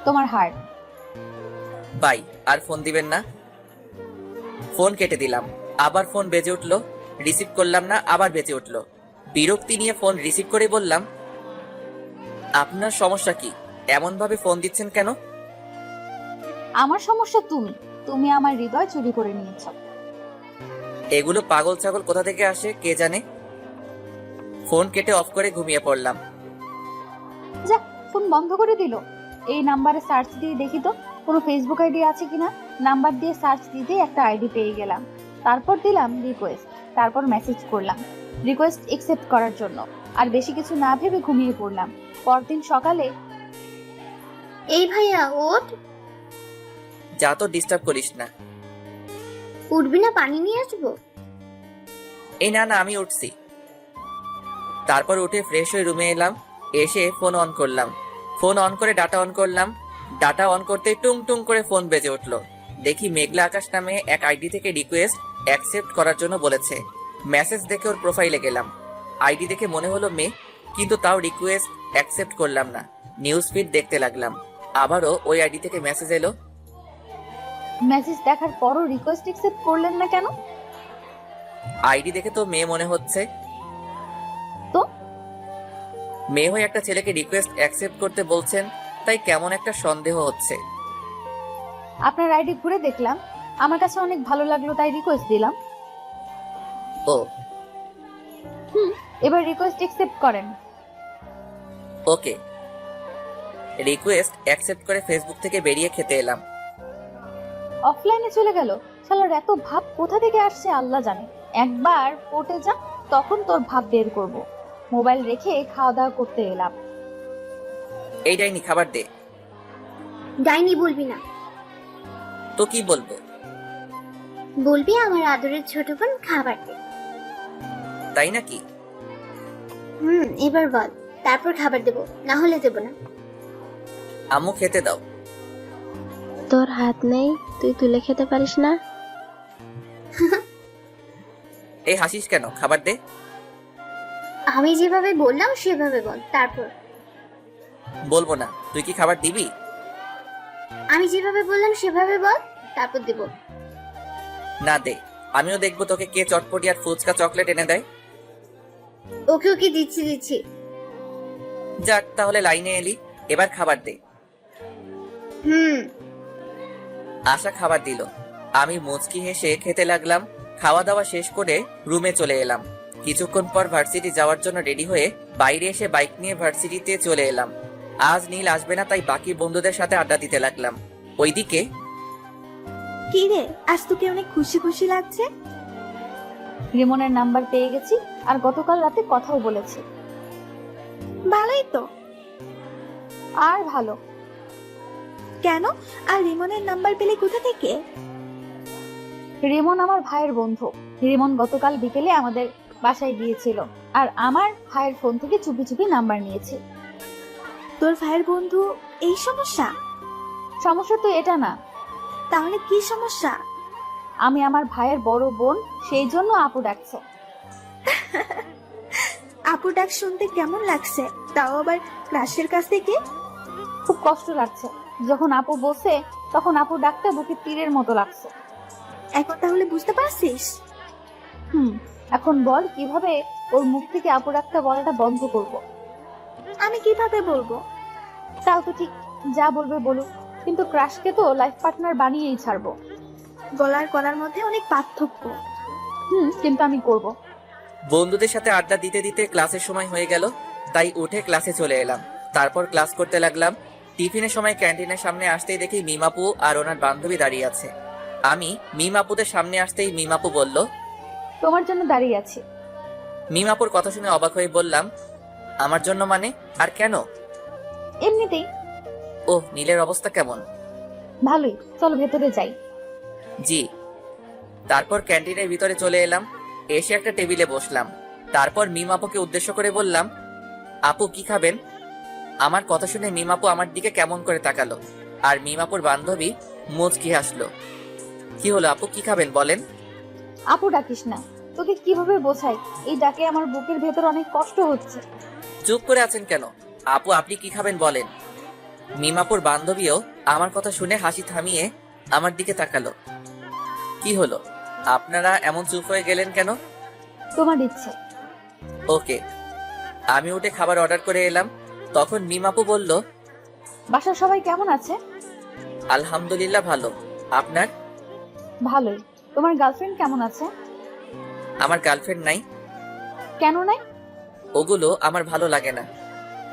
Speaker 3: তোমার হার্ট।
Speaker 2: বাই, আর ফোন দিবেন না। ফোন কেটে দিলাম। আবার ফোন বেজে উঠলো। রিসিভ করলাম না, আবার বেজে উঠলো। বিরক্তি নিয়ে ফোন রিসিভ করে বললাম, আপনার সমস্যা কি? এমন ভাবে ফোন দিচ্ছেন কেন?
Speaker 3: আমার সমস্যা তুমি, তুমি আমার হৃদয় চুরি করে নিয়েছ।
Speaker 2: এগুলো পাগল ছাগল কোথা থেকে আসে কে জানে। ফোন কেটে অফ করে ঘুমিয়ে পড়লাম।
Speaker 3: যা, ফোন বন্ধ করে দিল। এই নাম্বারে সার্চ দিয়ে দেখি তো কোনো ফেসবুক আইডি আছে কিনা। নাম্বার দিয়ে সার্চ দিতেই একটা আইডি পেয়ে গেলাম। তারপর দিলাম রিকোয়েস্ট, তারপর মেসেজ করলাম রিকোয়েস্ট একসেপ্ট করার জন্য। আর বেশি কিছু না ভেবে ঘুমিয়ে পড়লাম। পরদিন সকালে,
Speaker 5: এই ভাইয়া ওঠ।
Speaker 2: যা তো, ডিস্টার্ব করিস না।
Speaker 5: উঠবি না, পানি নিয়ে আসবো?
Speaker 2: এই না না, আমি উঠছি। তারপর উঠে ফ্রেশ হয়ে রুমে এলাম। এসে ফোন অন করলাম। ফোন অন করে ডাটা অন করলাম। ডাটা অন করতে টুং টুং করে ফোন বেজে উঠলো। দেখি মেঘলা আকাশ নামে এক আইডি থেকে রিকোয়েস্ট অ্যাকসেপ্ট করার জন্য বলেছে। মেসেজ দেখে ওর প্রোফাইলে গেলাম। আইডি দেখে মনে হলো মেয়ে, কিন্তু তাও রিকোয়েস্ট অ্যাকসেপ্ট করলাম না। নিউজ ফিড দেখতে লাগলাম। আবারও ওই আইডি থেকে মেসেজ এলো।
Speaker 3: মেসেজ দেখার পরও রিকোয়েস্ট একসেপ্ট করলেন না কেন?
Speaker 2: আইডি দেখে তো মেয়ে মনে হচ্ছে।
Speaker 3: তো
Speaker 2: মেয়ে হয়ে একটা ছেলেকে রিকোয়েস্ট অ্যাকসেপ্ট করতে বলছেন, তাই কেমন একটা সন্দেহ হচ্ছে।
Speaker 3: আপনার আইডি ঘুরে দেখলাম, আমার কাছে অনেক ভালো লাগলো তাই রিকোয়েস্ট দিলাম।
Speaker 2: ও
Speaker 3: এবার রিকোয়েস্ট অ্যাকসেপ্ট করেন।
Speaker 2: ওকে। রিকোয়েস্ট অ্যাকসেপ্ট করে ফেসবুক থেকে বেরিয়ে খেতে এলাম।
Speaker 3: অফলাইনে চলে গেল। শালার এত ভাব কোথা থেকে আসছে আল্লাহ জানে। একবার কোর্টে যা, তখন তোর ভাব বের করব। মোবাইল রেখে খাওয়া দাওয়া করতে এলাম।
Speaker 2: এই ডাইনি খাবার দে।
Speaker 5: ডাইনি বলবি না,
Speaker 2: তো কি বলবো?
Speaker 5: বলবি আমার আদরের ছোট বোন খাবার দে।
Speaker 2: তাই নাকি?
Speaker 5: এবার বল, তারপর খাবার দেবো, না হলে দেবো না।
Speaker 2: আম্মু খেতে দাও।
Speaker 6: তোর হাত নেই, তুই তুলে খেতে পারিস না?
Speaker 2: এই হাসিস কেন? খাবার দে।
Speaker 5: আমি যেভাবে বললাম সেভাবে বল, তারপর।
Speaker 2: বলবো না। তুই কি খাবার দিবি?
Speaker 5: আমি যেভাবে বললাম সেভাবে বল, তারপর দেব।
Speaker 2: না দে, আমিও দেখবো তোকে কে চটপটি আর ফুচকা চকলেট এনে দেয়।
Speaker 5: ওকে ওকে দিচ্ছি।
Speaker 2: যাক, তাহলে লাইনে এলি। এবার খাবার দে। আশা খাবার দিল। আমি মুচকি হেসে খেতে লাগলাম। খাওয়া দাওয়া শেষ করে রুমে চলে এলাম। কিছুক্ষণ পর ভার্সিটি যাওয়ার জন্য রেডি হয়ে বাইরে এসে বাইক নিয়ে ভার্সিটিতে চলে এলাম। আজ নীল আসবে না, তাই বাকি বন্ধুদের সাথে আড্ডা দিতে লাগলাম। ওইদিকে
Speaker 9: কি রে, আজ তোকে অনেক খুশি খুশি লাগছে।
Speaker 3: রিমনের নাম্বার পেয়ে গেছি, আর গতকাল রাতে কথাও বলেছি।
Speaker 9: ভালোই তো।
Speaker 3: আর ভালো
Speaker 9: কেন? আর রিমনের নাম্বার পেলে কোথা থেকে?
Speaker 3: রিমন আমার ভাইয়ের বন্ধু। রিমন গতকাল বিকেলে আমাদের বাসায় গিয়েছিল, আর আমার ভাইয়ের ফোন থেকে চুপি চুপি নাম্বার নিয়েছে।
Speaker 9: তোর ভাইয়ের বন্ধু এই সমস্যা?
Speaker 3: সমস্যা তো এটা না।
Speaker 9: তাহলে কি সমস্যা?
Speaker 3: আমি আমার ভাইয়ের বড় বোন, সেই জন্য আপু ডাকছে।
Speaker 9: আপু ডাক শুনতে কেমন লাগছে? তাও আবার ক্লাসের কাছ থেকে।
Speaker 3: খুব কষ্ট লাগছে। যখন আপু বসে, তখন আপু ডাকতে বুকে তীরের মতো লাগছে।
Speaker 9: এখন তাহলে বুঝতে পারছিস?
Speaker 3: এখন বল কিভাবে ওর মুখ থেকে আপু ডাকতে বলাটা বন্ধ করব।
Speaker 9: আমি কিভাবে বলবো?
Speaker 3: তাও তো ঠিক, যা বলবে বলুক, কিন্তু ক্রাশকে তো লাইফ পার্টনার বানিয়েই ছাড়বো।
Speaker 9: গলার কলার মধ্যে অনেক পার্থক্য।
Speaker 3: কিন্তু আমি করব।
Speaker 2: বন্ধুদের সাথে আড্ডা দিতে দিতে ক্লাসের সময় হয়ে গেল, তাই উঠে ক্লাসে চলে এলাম। তারপর ক্লাস করতে লাগলাম। টিফিনের সময় ক্যান্টিনের সামনে আসতেই দেখি মিমাপু আর ওনার বান্ধবী দাঁড়িয়ে আছে। আমি মিমাপুদের সামনে আসতেই মিমাপু বলল,
Speaker 3: তোমার জন্য দাঁড়িয়ে আছি।
Speaker 2: মিমাপুর কথা শুনে অবাক হয়ে বললাম, আমার জন্য মানে? আর কেন?
Speaker 3: এমনিতেই।
Speaker 2: ও, নীলের অবস্থা কেমন?
Speaker 3: ভালোই, চলো ভেতরে যাই।
Speaker 2: জি। তারপর ক্যান্টিনের ভিতরে চলে এলাম। এসে একটা টেবিলে বসলাম। তারপর মিমাপুকে উদ্দেশ্য করে বললাম, আপু কি খাবেন? আমার কথা শুনে মিমাপু আমার দিকে কেমন করে তাকালো, আর মিমাপুর বান্ধবী মুচকি হাসলো। কি হলো আপু, কি খাবেন বলেন?
Speaker 3: আপু ডাকিস না, তোকে কিভাবে বোঝাই, এই ডাকে আমার বুকের ভেতর অনেক কষ্ট হচ্ছে।
Speaker 2: চুপ করে আছেন কেন? আপু আপনি কি খাবেন বলেন। মিমাপুর বান্ধবীও আমার কথা শুনে হাসি থামিয়ে আমার দিকে তাকালো। কি হলো, আপনারা এমন চুপ হয়ে গেলেন কেন?
Speaker 3: তোমার ইচ্ছে।
Speaker 2: ওকে। আমি উঠে খাবার অর্ডার করে এলাম। তখন মিমাপু বলল,
Speaker 3: বাসার সবাই কেমন আছে?
Speaker 2: আলহামদুলিল্লাহ ভালো। আপনার?
Speaker 3: ভালোই। তোমার গার্লফ্রেন্ড কেমন আছে?
Speaker 2: আমার গার্লফ্রেন্ড নাই।
Speaker 3: কেন নাই?
Speaker 2: ওগুলো আমার ভালো লাগে না।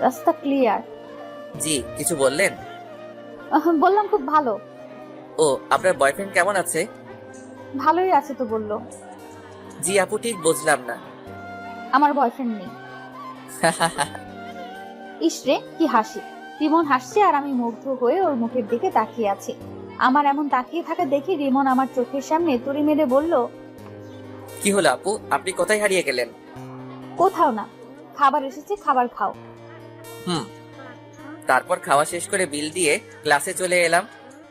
Speaker 3: রাস্তা ক্লিয়ার।
Speaker 2: জি, কিছু বললেন?
Speaker 3: বললাম খুব ভালো।
Speaker 2: ও, আপনার বয়ফ্রেন্ড কেমন আছে?
Speaker 3: ভালোই আছে তো বললো।
Speaker 2: জি আপু, ঠিক বুঝলাম না।
Speaker 3: আমার বয়ফ্রেন্ড নেই। ইসরে কি হাসি! রিমন হাসছে আর আমি মুগ্ধ হয়ে ওর মুখের দিকে তাকিয়ে আছি। আমার এমন তাকিয়ে থাকা দেখে রিমন আমার চোখের সামনে তুড়ি মেরে বলল,
Speaker 2: কি হলো আপু, আপনি কোথায় হারিয়ে গেলেন?
Speaker 3: কোথাও না, খাবার এসেছে, খাবার খাও।
Speaker 2: তারপর খাওয়া শেষ করে বিল দিয়ে ক্লাসে চলে এলাম।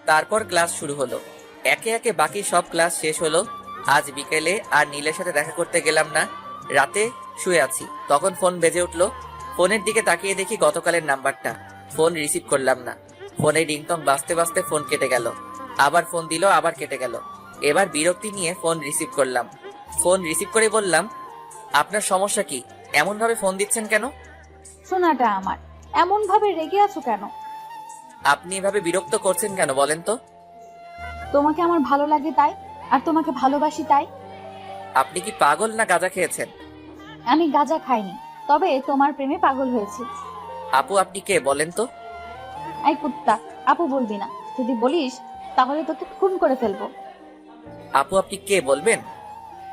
Speaker 2: তারপর ক্লাস শুরু হলো। একে একে বাকি সব ক্লাস শেষ হলো। আজ বিকেলে আর নীলের সাথে দেখা করতে গেলাম না। রাতে শুয়ে আছি, তখন ফোন বেজে উঠলো। ফোনের দিকে তাকিয়ে দেখি গতকালের নাম্বারটা। ফোন রিসিভ করলাম না। ফোনে রিংটং বাজতে বাজতে ফোন কেটে গেল। আবার ফোন দিল, আবার কেটে গেল। এবার বিরক্তি নিয়ে ফোন রিসিভ করলাম। ফোন রিসিভ করে বললাম, আপনার সমস্যা কি? এমন ভাবে ফোন দিচ্ছেন কেন?
Speaker 3: সোনাটা আমার, এমন ভাবে রেগে আছো কেন?
Speaker 2: আপনি এভাবে বিরক্ত করছেন কেন বলেন তো?
Speaker 3: তোমাকে আমার ভালো লাগে তাই, আর তোমাকে ভালোবাসি তাই।
Speaker 2: আপনি কি পাগল না গাঁজা খেয়েছেন?
Speaker 3: আমি গাঁজা খাইনি, তবে তোমার প্রেমে পাগল হয়েছি।
Speaker 2: আপু আপনি কে বলেন তো?
Speaker 3: এই কুত্তা, আপু বলবি না, যদি বলিস তাহলে তোকে খুন করে ফেলবো।
Speaker 2: আপু আপনি কে বলবেন?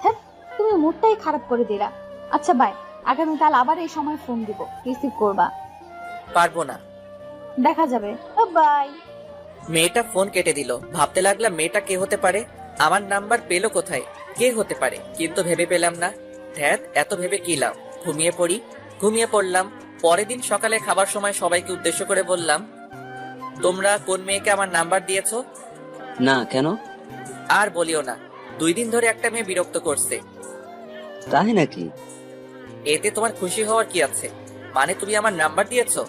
Speaker 3: হ্যাঁ, তুমি মুডটাই খারাপ করে দিলা। আচ্ছা বাই, আগামীকাল আবার এই সময় ফোন দিব, রিসিভ করবা।
Speaker 2: পারবো না।
Speaker 3: দেখা যাবে, বাই।
Speaker 2: মেয়েটা ফোন কেটে দিল। ভাবতে লাগলাম মেয়েটা কে হতে পারে, আমার নাম্বার পেলো কোথায়, কে হতে পারে, কিন্তু ভেবে পেলাম না। ধ্যাত, এত ভেবে কি লাভ, ঘুমিয়ে পড়লাম। পরের দিন সকালে খাবার সময় সবাইকে উদ্দেশ্য করে বললাম, তোমরা কোন মেয়েকে আমার নাম্বার দিয়েছো?
Speaker 7: না, কেন?
Speaker 2: আর বলিও না, 2 দিন ধরে একটা মেয়ে বিরক্ত করছে।
Speaker 7: তাই নাকি?
Speaker 2: এতে তোমার খুশি হওয়ার কি আছে? মানে তুমি আমার নাম্বার দিয়েছো?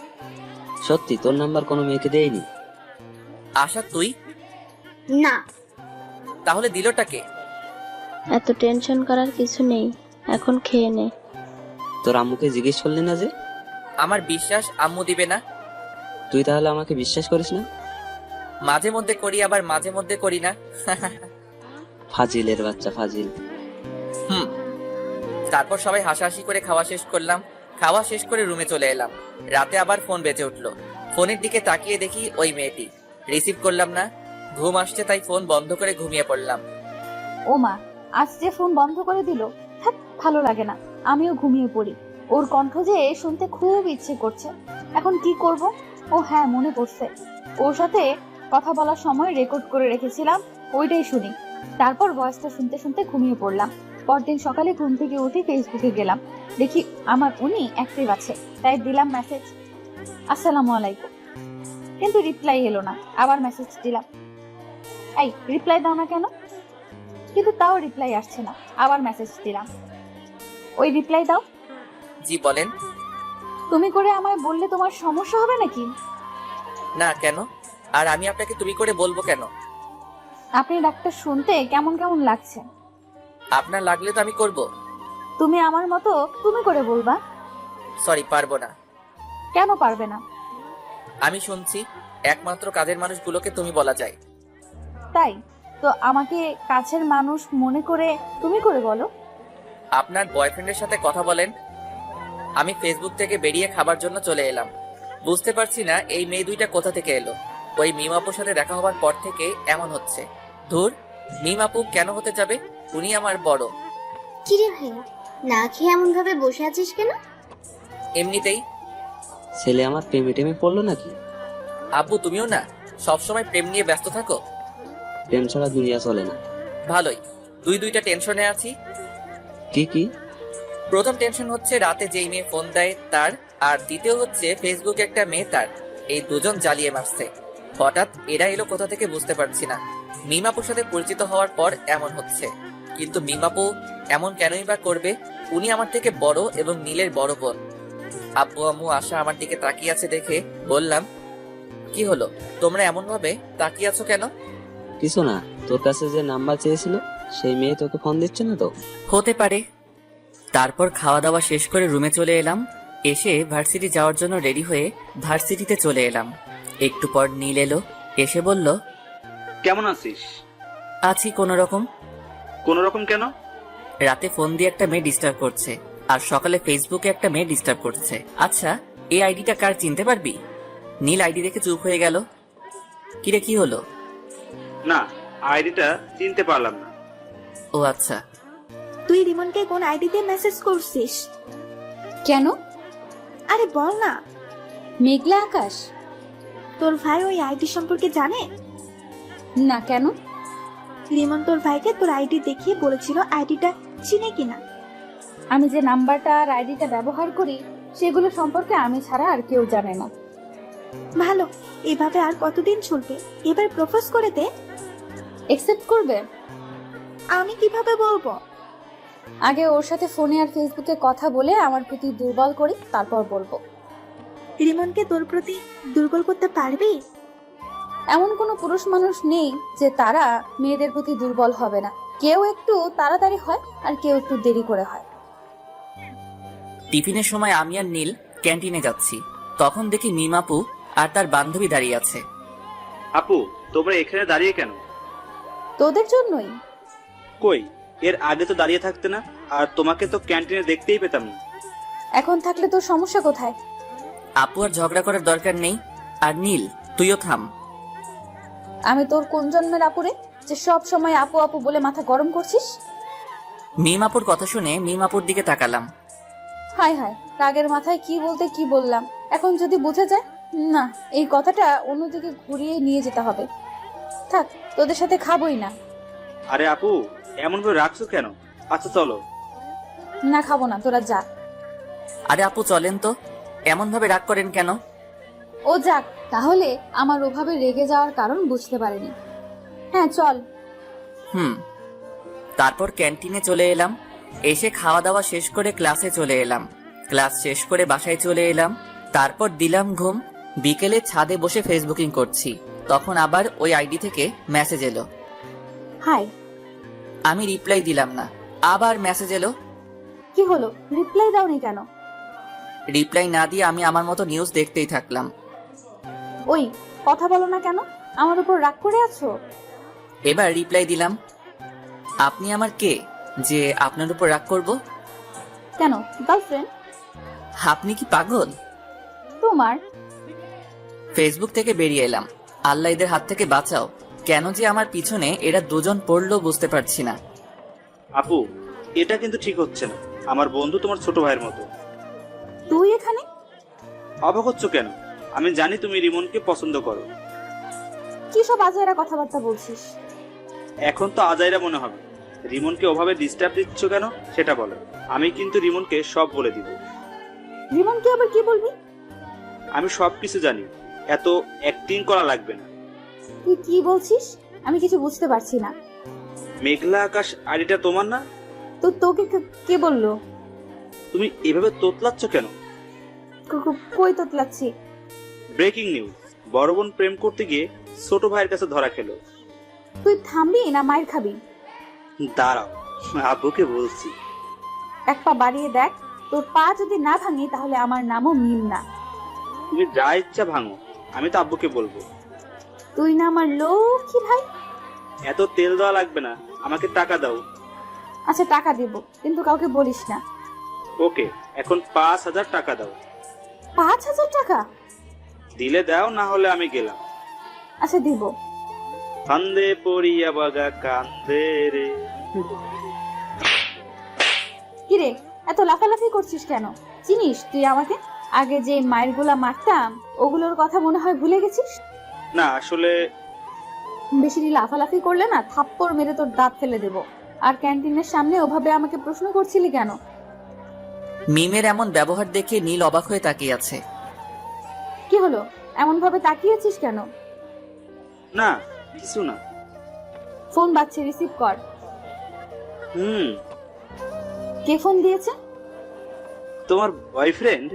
Speaker 7: সত্যি তোর নাম্বার কোনো মেয়েকে দেয়নি?
Speaker 2: আশা তুই?
Speaker 5: না।
Speaker 2: তাহলে দিলটা কে?
Speaker 6: এত টেনশন করার কিছু নেই, এখন খেয়ে নে।
Speaker 7: তোর আম্মুকে জিজ্ঞেস করলি না যে?
Speaker 2: আমার বিশ্বাস আম্মু দিবে না।
Speaker 7: তুই তাহলে আমাকে বিশ্বাস করিস না?
Speaker 2: মাঝে মধ্যে করি, আবার মাঝে মধ্যে করি না।
Speaker 7: ফাজিলের বাচ্চা, ফাজিল।
Speaker 2: হুম। তারপর সবাই হাসাহাসি করে খাওয়া শেষ করলাম। খাওয়া শেষ করে রুমে চলে এলাম। রাতে আবার ফোন বেজে উঠলো। ফোনের দিকে তাকিয়ে দেখি ওই মেয়েটি। রিসিভ করলাম না, ঘুম আসছে তাই ফোন বন্ধ করে ঘুমিয়ে পড়লাম।
Speaker 3: ও মা, আজ যে ফোন বন্ধ করে দিল, ভালো লাগে না, আমিও ঘুমিয়ে পড়ি। ওর কণ্ঠ যে শুনতে খুব ইচ্ছে করছে, এখন কি করব? ও হ্যাঁ, মনে পড়ছে, ওর সাথে কথা বলার সময় রেকর্ড করে রেখেছিলাম, ওইটাই শুনি। তারপর ভয়েসটা শুনতে শুনতে ঘুমিয়ে পড়লাম। পরদিন সকালে ঘুম থেকে উঠে ফেসবুকে গেলাম, দেখি আমার উনি অ্যাক্টিভ আছে, তাই দিলাম মেসেজ, আসসালামু আলাইকুম। কিন্তু রিপ্লাই এলো না। আবার মেসেজ দিলাম, এই রিপ্লাই দাও না কেন? কিন্তু তাও রিপ্লাই আসছে না। আবার মেসেজ দিলাম, ওই রিপ্লাই দাও।
Speaker 2: জি বলেন।
Speaker 3: তুমি করে আমায় বললে তোমার সমস্যা হবে নাকি?
Speaker 2: না, কেন? আর আমি আপনাকে তুমি করে বলবো কেন?
Speaker 3: আপনি ডাক্তার শুনতে কেমন কেমন লাগছে।
Speaker 2: আপনার লাগলে তো আমি করব।
Speaker 3: তুমি আমার মতো তুমি করে বলবা।
Speaker 2: সরি, পারবো না।
Speaker 3: কেন পারবে না?
Speaker 2: আমি শুনছি একমাত্র কাজের মানুষগুলোকে তুমি বলা যায়।
Speaker 3: তাই তো আমাকে কাছের মানুষ মনে করে তুমি করে বলো।
Speaker 2: আপনার বয়ফ্রেন্ডের সাথে কথা বলেন। আমি ফেসবুক থেকে বেরিয়ে খাবার জন্য চলে এলাম। বুঝতে পারছি না এই মেয়ে দুইটা কোথা থেকে এলো। ওই মিম আপুর সাথে দেখা হবার পর থেকে এমন হচ্ছে। ধুর, মিম আপু কেন হতে যাবে? উনি আমার বড়।
Speaker 5: কিরে ভাইয়া, না খেয়ে এমন ভাবে বসে আছিস কেন?
Speaker 2: এমনিতেই।
Speaker 7: ছেলে আমার প্রেমে টেমে পড়লো নাকি?
Speaker 2: আব্বু তুমিও না সবসময় প্রেম নিয়ে ব্যস্ত থাকো।
Speaker 7: প্রেম ছাড়া দুনিয়া চলে না।
Speaker 2: ভালোই, দুইটা টেনশনে আছি।
Speaker 7: কি?
Speaker 2: প্রথম টেনশন হচ্ছে রাতে যেই মেয়ে ফোন দেয় তার, আর দ্বিতীয় হচ্ছে ফেসবুকে একটা মেয়ে তার। এই দুজন জ্বালিয়ে মারছে। হঠাৎ এরা এলো কোথা থেকে বুঝতে পারছি না। মিমাপুর সাথে পরিচিত হওয়ার পর এমন হচ্ছে, কিন্তু মিমাপু এমন কেনই বা করবে? উনি আমার থেকে বড় এবং নীলের বড় বোন। আব্বু আম্মু আশা আমার দিকে তাকিয়ে আছে দেখে বললাম, কি হলো, তোমরা এমন ভাবে তাকিয়ে আছো কেন?
Speaker 7: কিছু না, তোর কাছে যে নাম্বার চেয়েছিল সেই মেয়ে তোকে ফোন দিচ্ছে না তো?
Speaker 2: হতে পারে। তারপর খাওয়া দাওয়া শেষ করে রুমে চলে এলাম। এসে ভার্সিটি যাওয়ার জন্য রেডি হয়ে ভার্সিটিতে চলে এলাম। একটু পর নীল এলো, এসে বলল,
Speaker 8: কেমন আছিস?
Speaker 2: আছি কোনো রকম।
Speaker 8: কোন রকম কেন?
Speaker 2: রাতে ফোন দিয়ে একটা মেয়ে ডিস্টার্ব করছে, আর সকালে ফেসবুকে একটা মেয়ে ডিস্টার্ব করছে। আচ্ছা, এই আইডিটা কার চিনতে পারবি? নীল আইডি দেখে চুপ হয়ে গেল। কিরে, কি হলো?
Speaker 8: না, আইডিটা চিনতে পারলাম না।
Speaker 2: ও আচ্ছা।
Speaker 9: তুই রিমনকে কোন আইডি দিয়ে মেসেজ করছিস?
Speaker 3: কেন?
Speaker 9: আরে বল না।
Speaker 3: মেঘলা আকাশ।
Speaker 9: তোর ভাই ওই আইডি সম্পর্কে জানে?
Speaker 3: না, কেন?
Speaker 9: রিমন তোর ভাইকে তোর আইডি দেখিয়ে বলেছিল আইডিটা চিনে কিনা।
Speaker 3: আমি যে নাম্বারটা আর আইডিটা ব্যবহার করি সেগুলো সম্পর্কে আমি ছাড়া আর কেউ জানে না।
Speaker 9: ভালো, এভাবে আর কতদিন চলবে? এবার প্রপোজ করে দে।
Speaker 3: একসেপ্ট করবে?
Speaker 9: আমি কিভাবে বলবো?
Speaker 3: আগে ওর সাথে ফোনে আর ফেসবুকে কথা বলে আমার প্রতি দুর্বল করি, তারপর বলবো।
Speaker 9: রিমনকে তোর প্রতি দুর্বল করতে পারবি?
Speaker 3: এমন কোনো পুরুষ মানুষ নেই যে তারা মেয়েদের প্রতি দুর্বল হবে না। কেউ একটু তাড়াতাড়ি হয় আর কেউ একটু দেরি করে হয়।
Speaker 2: টিফিনের সময় আমি আর নীল ক্যান্টিনে যাচ্ছি, তখন দেখি মিমাপু আর তার বান্ধবী দাঁড়িয়ে আছে।
Speaker 8: আপু, তোমরা এখানে দাঁড়িয়ে কেন?
Speaker 3: তোদের জন্যই।
Speaker 8: কই, এর আগে তো দাঁড়িয়ে থাকতে না, আর তোমাকে তো ক্যান্টিনে দেখতেই পেতাম না।
Speaker 3: এখন থাকলে তোর সমস্যা কোথায়?
Speaker 2: আপু আর ঝগড়া করার দরকার নেই। আর নীল, তুইও থাম।
Speaker 3: আমি তোর কোন জন্মের আপুরে যে সব সময় আপু আপু বলে মাথা গরম করছিস?
Speaker 2: মিমাপুর কথা শুনে মিমাপুর দিকে তাকালাম।
Speaker 3: হায় হায়, রাগের মাথায় কি বলতে কি বললাম। এখন যদি বুঝে যায়, না, এই কথাটা অন্যদিকে ঘুরিয়ে নিয়ে যেতে হবে। থাক, তোদের সাথে খাবোই না।
Speaker 8: আরে আপু, এমন করে রাখছো কেন? আচ্ছা চলো।
Speaker 3: না, খাবো না, তোরা যা।
Speaker 2: আরে আপু চলেন তো, এমন ভাবে রাগ করেন কেন?
Speaker 3: ও যাক, তাহলে আমার ওভাবে রেগে যাওয়ার কারণ বুঝতে পারেনি। হ্যাঁ চল।
Speaker 2: তারপর ক্যান্টিনে চলে এলাম। এসে খাওয়া দাওয়া শেষ করে ক্লাসে চলে এলাম। ক্লাস শেষ করে বাসায় চলে এলাম। তারপর দিলাম ঘুম। বিকেলে ছাদে বসে ফেসবুকিং করছি, তখন আবার ওই আইডি থেকে মেসেজ এলো।
Speaker 3: হাই।
Speaker 2: আমি রিপ্লাই দিলাম না, আবার মেসেজ এলো।
Speaker 3: কি হলো, রিপ্লাই দাওনি কেন?
Speaker 2: রিপ্লাই না দিয়ে আমি আমার মতো নিউজ দেখতেই থাকলাম।
Speaker 3: ওই, কথা বলো না কেন? আমার উপর রাগ করে আছো?
Speaker 2: এবার রিপ্লাই দিলাম, আপনি আমার কে যে আপনার উপর রাগ করব?
Speaker 3: কেন, গার্লফ্রেন্ড?
Speaker 2: আপনি কি পাগল?
Speaker 3: তোমার।
Speaker 2: ফেসবুক থেকে বেরিয়ে এলাম। আল্লাহ এদের হাত থেকে বাঁচাও, কেন যে আমার পিছনে এরা দুজন পড়লো বুঝতে পারছি না।
Speaker 8: আপু, এটা কিন্তু ঠিক হচ্ছে না। আমার বন্ধু তোমার ছোট ভাইয়ের মতো।
Speaker 3: তুই এখানে?
Speaker 8: অবাক হচ্ছ কেন? আমি জানি তুমি রিমনকে পছন্দ করো।
Speaker 3: কি সব আজাইরা কথাবার্তা বলছিস?
Speaker 8: এখন তো আজাইরা মনে হবে। রিমনকে ওভাবে ডিস্টার্ব দিচ্ছ কেন সেটা বলো। আমি কিন্তু রিমনকে সব বলে দিব।
Speaker 3: রিমনকে আবার কি বলবি?
Speaker 8: আমি সবকিছু জানি, এত অ্যাক্টিং করা লাগবে না।
Speaker 3: তুই কি বলছিস? আমি কিছু বুঝতে পারছি না।
Speaker 8: মেঘলা আকাশ আইডিটা তোমার না?
Speaker 3: তো তোকে কে বললো?
Speaker 8: তুমি এভাবে তোতলাচ্ছ কেন?
Speaker 3: কই তোতলাচ্ছি?
Speaker 8: ব্রেকিং নিউজ, বড় বোন প্রেম করতে গিয়ে ছোট ভাইয়ের কাছে ধরা খেলো।
Speaker 3: তুই থামবি না মায়ের খাবি?
Speaker 8: দাঁড়াও, আব্বুকে বলছি।
Speaker 3: এক পা বাড়িয়ে দেখ, তোর পা যদি না ভাঙি তাহলে আমার নামও মিম না।
Speaker 8: তুমি যা ইচ্ছা ভাঙো, আমি তো আব্বুকে বলবো।
Speaker 3: তুই না আমার লক্ষ্মী ভাই।
Speaker 8: এত তেল দেওয়া লাগবে না, আমাকে টাকা দাও।
Speaker 3: আচ্ছা টাকা দিব, কিন্তু কাউকে বলিস না।
Speaker 8: ওকে, এখন 5,000 টাকা দাও।
Speaker 3: 5,000 টাকা?
Speaker 8: দিলে দাও, না হলে আমি গেলাম।
Speaker 3: আচ্ছা দিব।
Speaker 8: ফান্দে পড়িয়া বাগা কান্দে রে।
Speaker 3: কিরে, এত লাফালাফি করছিস কেন? চিনিস তুই আমাকে? আগে যে মায়ের গুলা মারতাম, ওগুলোর কথা মনে হয় ভুলে গেছিস?
Speaker 8: না আসলে
Speaker 3: বেশি লাফালাফি করলে না থাপ্পড় মেরে তোর দাঁত ফেলে দেব। আর ক্যান্টিনের সামনে ওভাবে আমাকে প্রশ্ন করছিলি কেন?
Speaker 2: মিমের এমন ব্যবহার দেখে নীল অবাক হয়ে তাকিয়ে আছে।
Speaker 3: কি হলো, এমন ভাবে তাকিয়েছিস কেন?
Speaker 8: না, কিছু না।
Speaker 3: ফোন বাজছে, রিসিভ কর। কে ফোন দিয়েছে?
Speaker 8: তোমার বয়ফ্রেন্ড।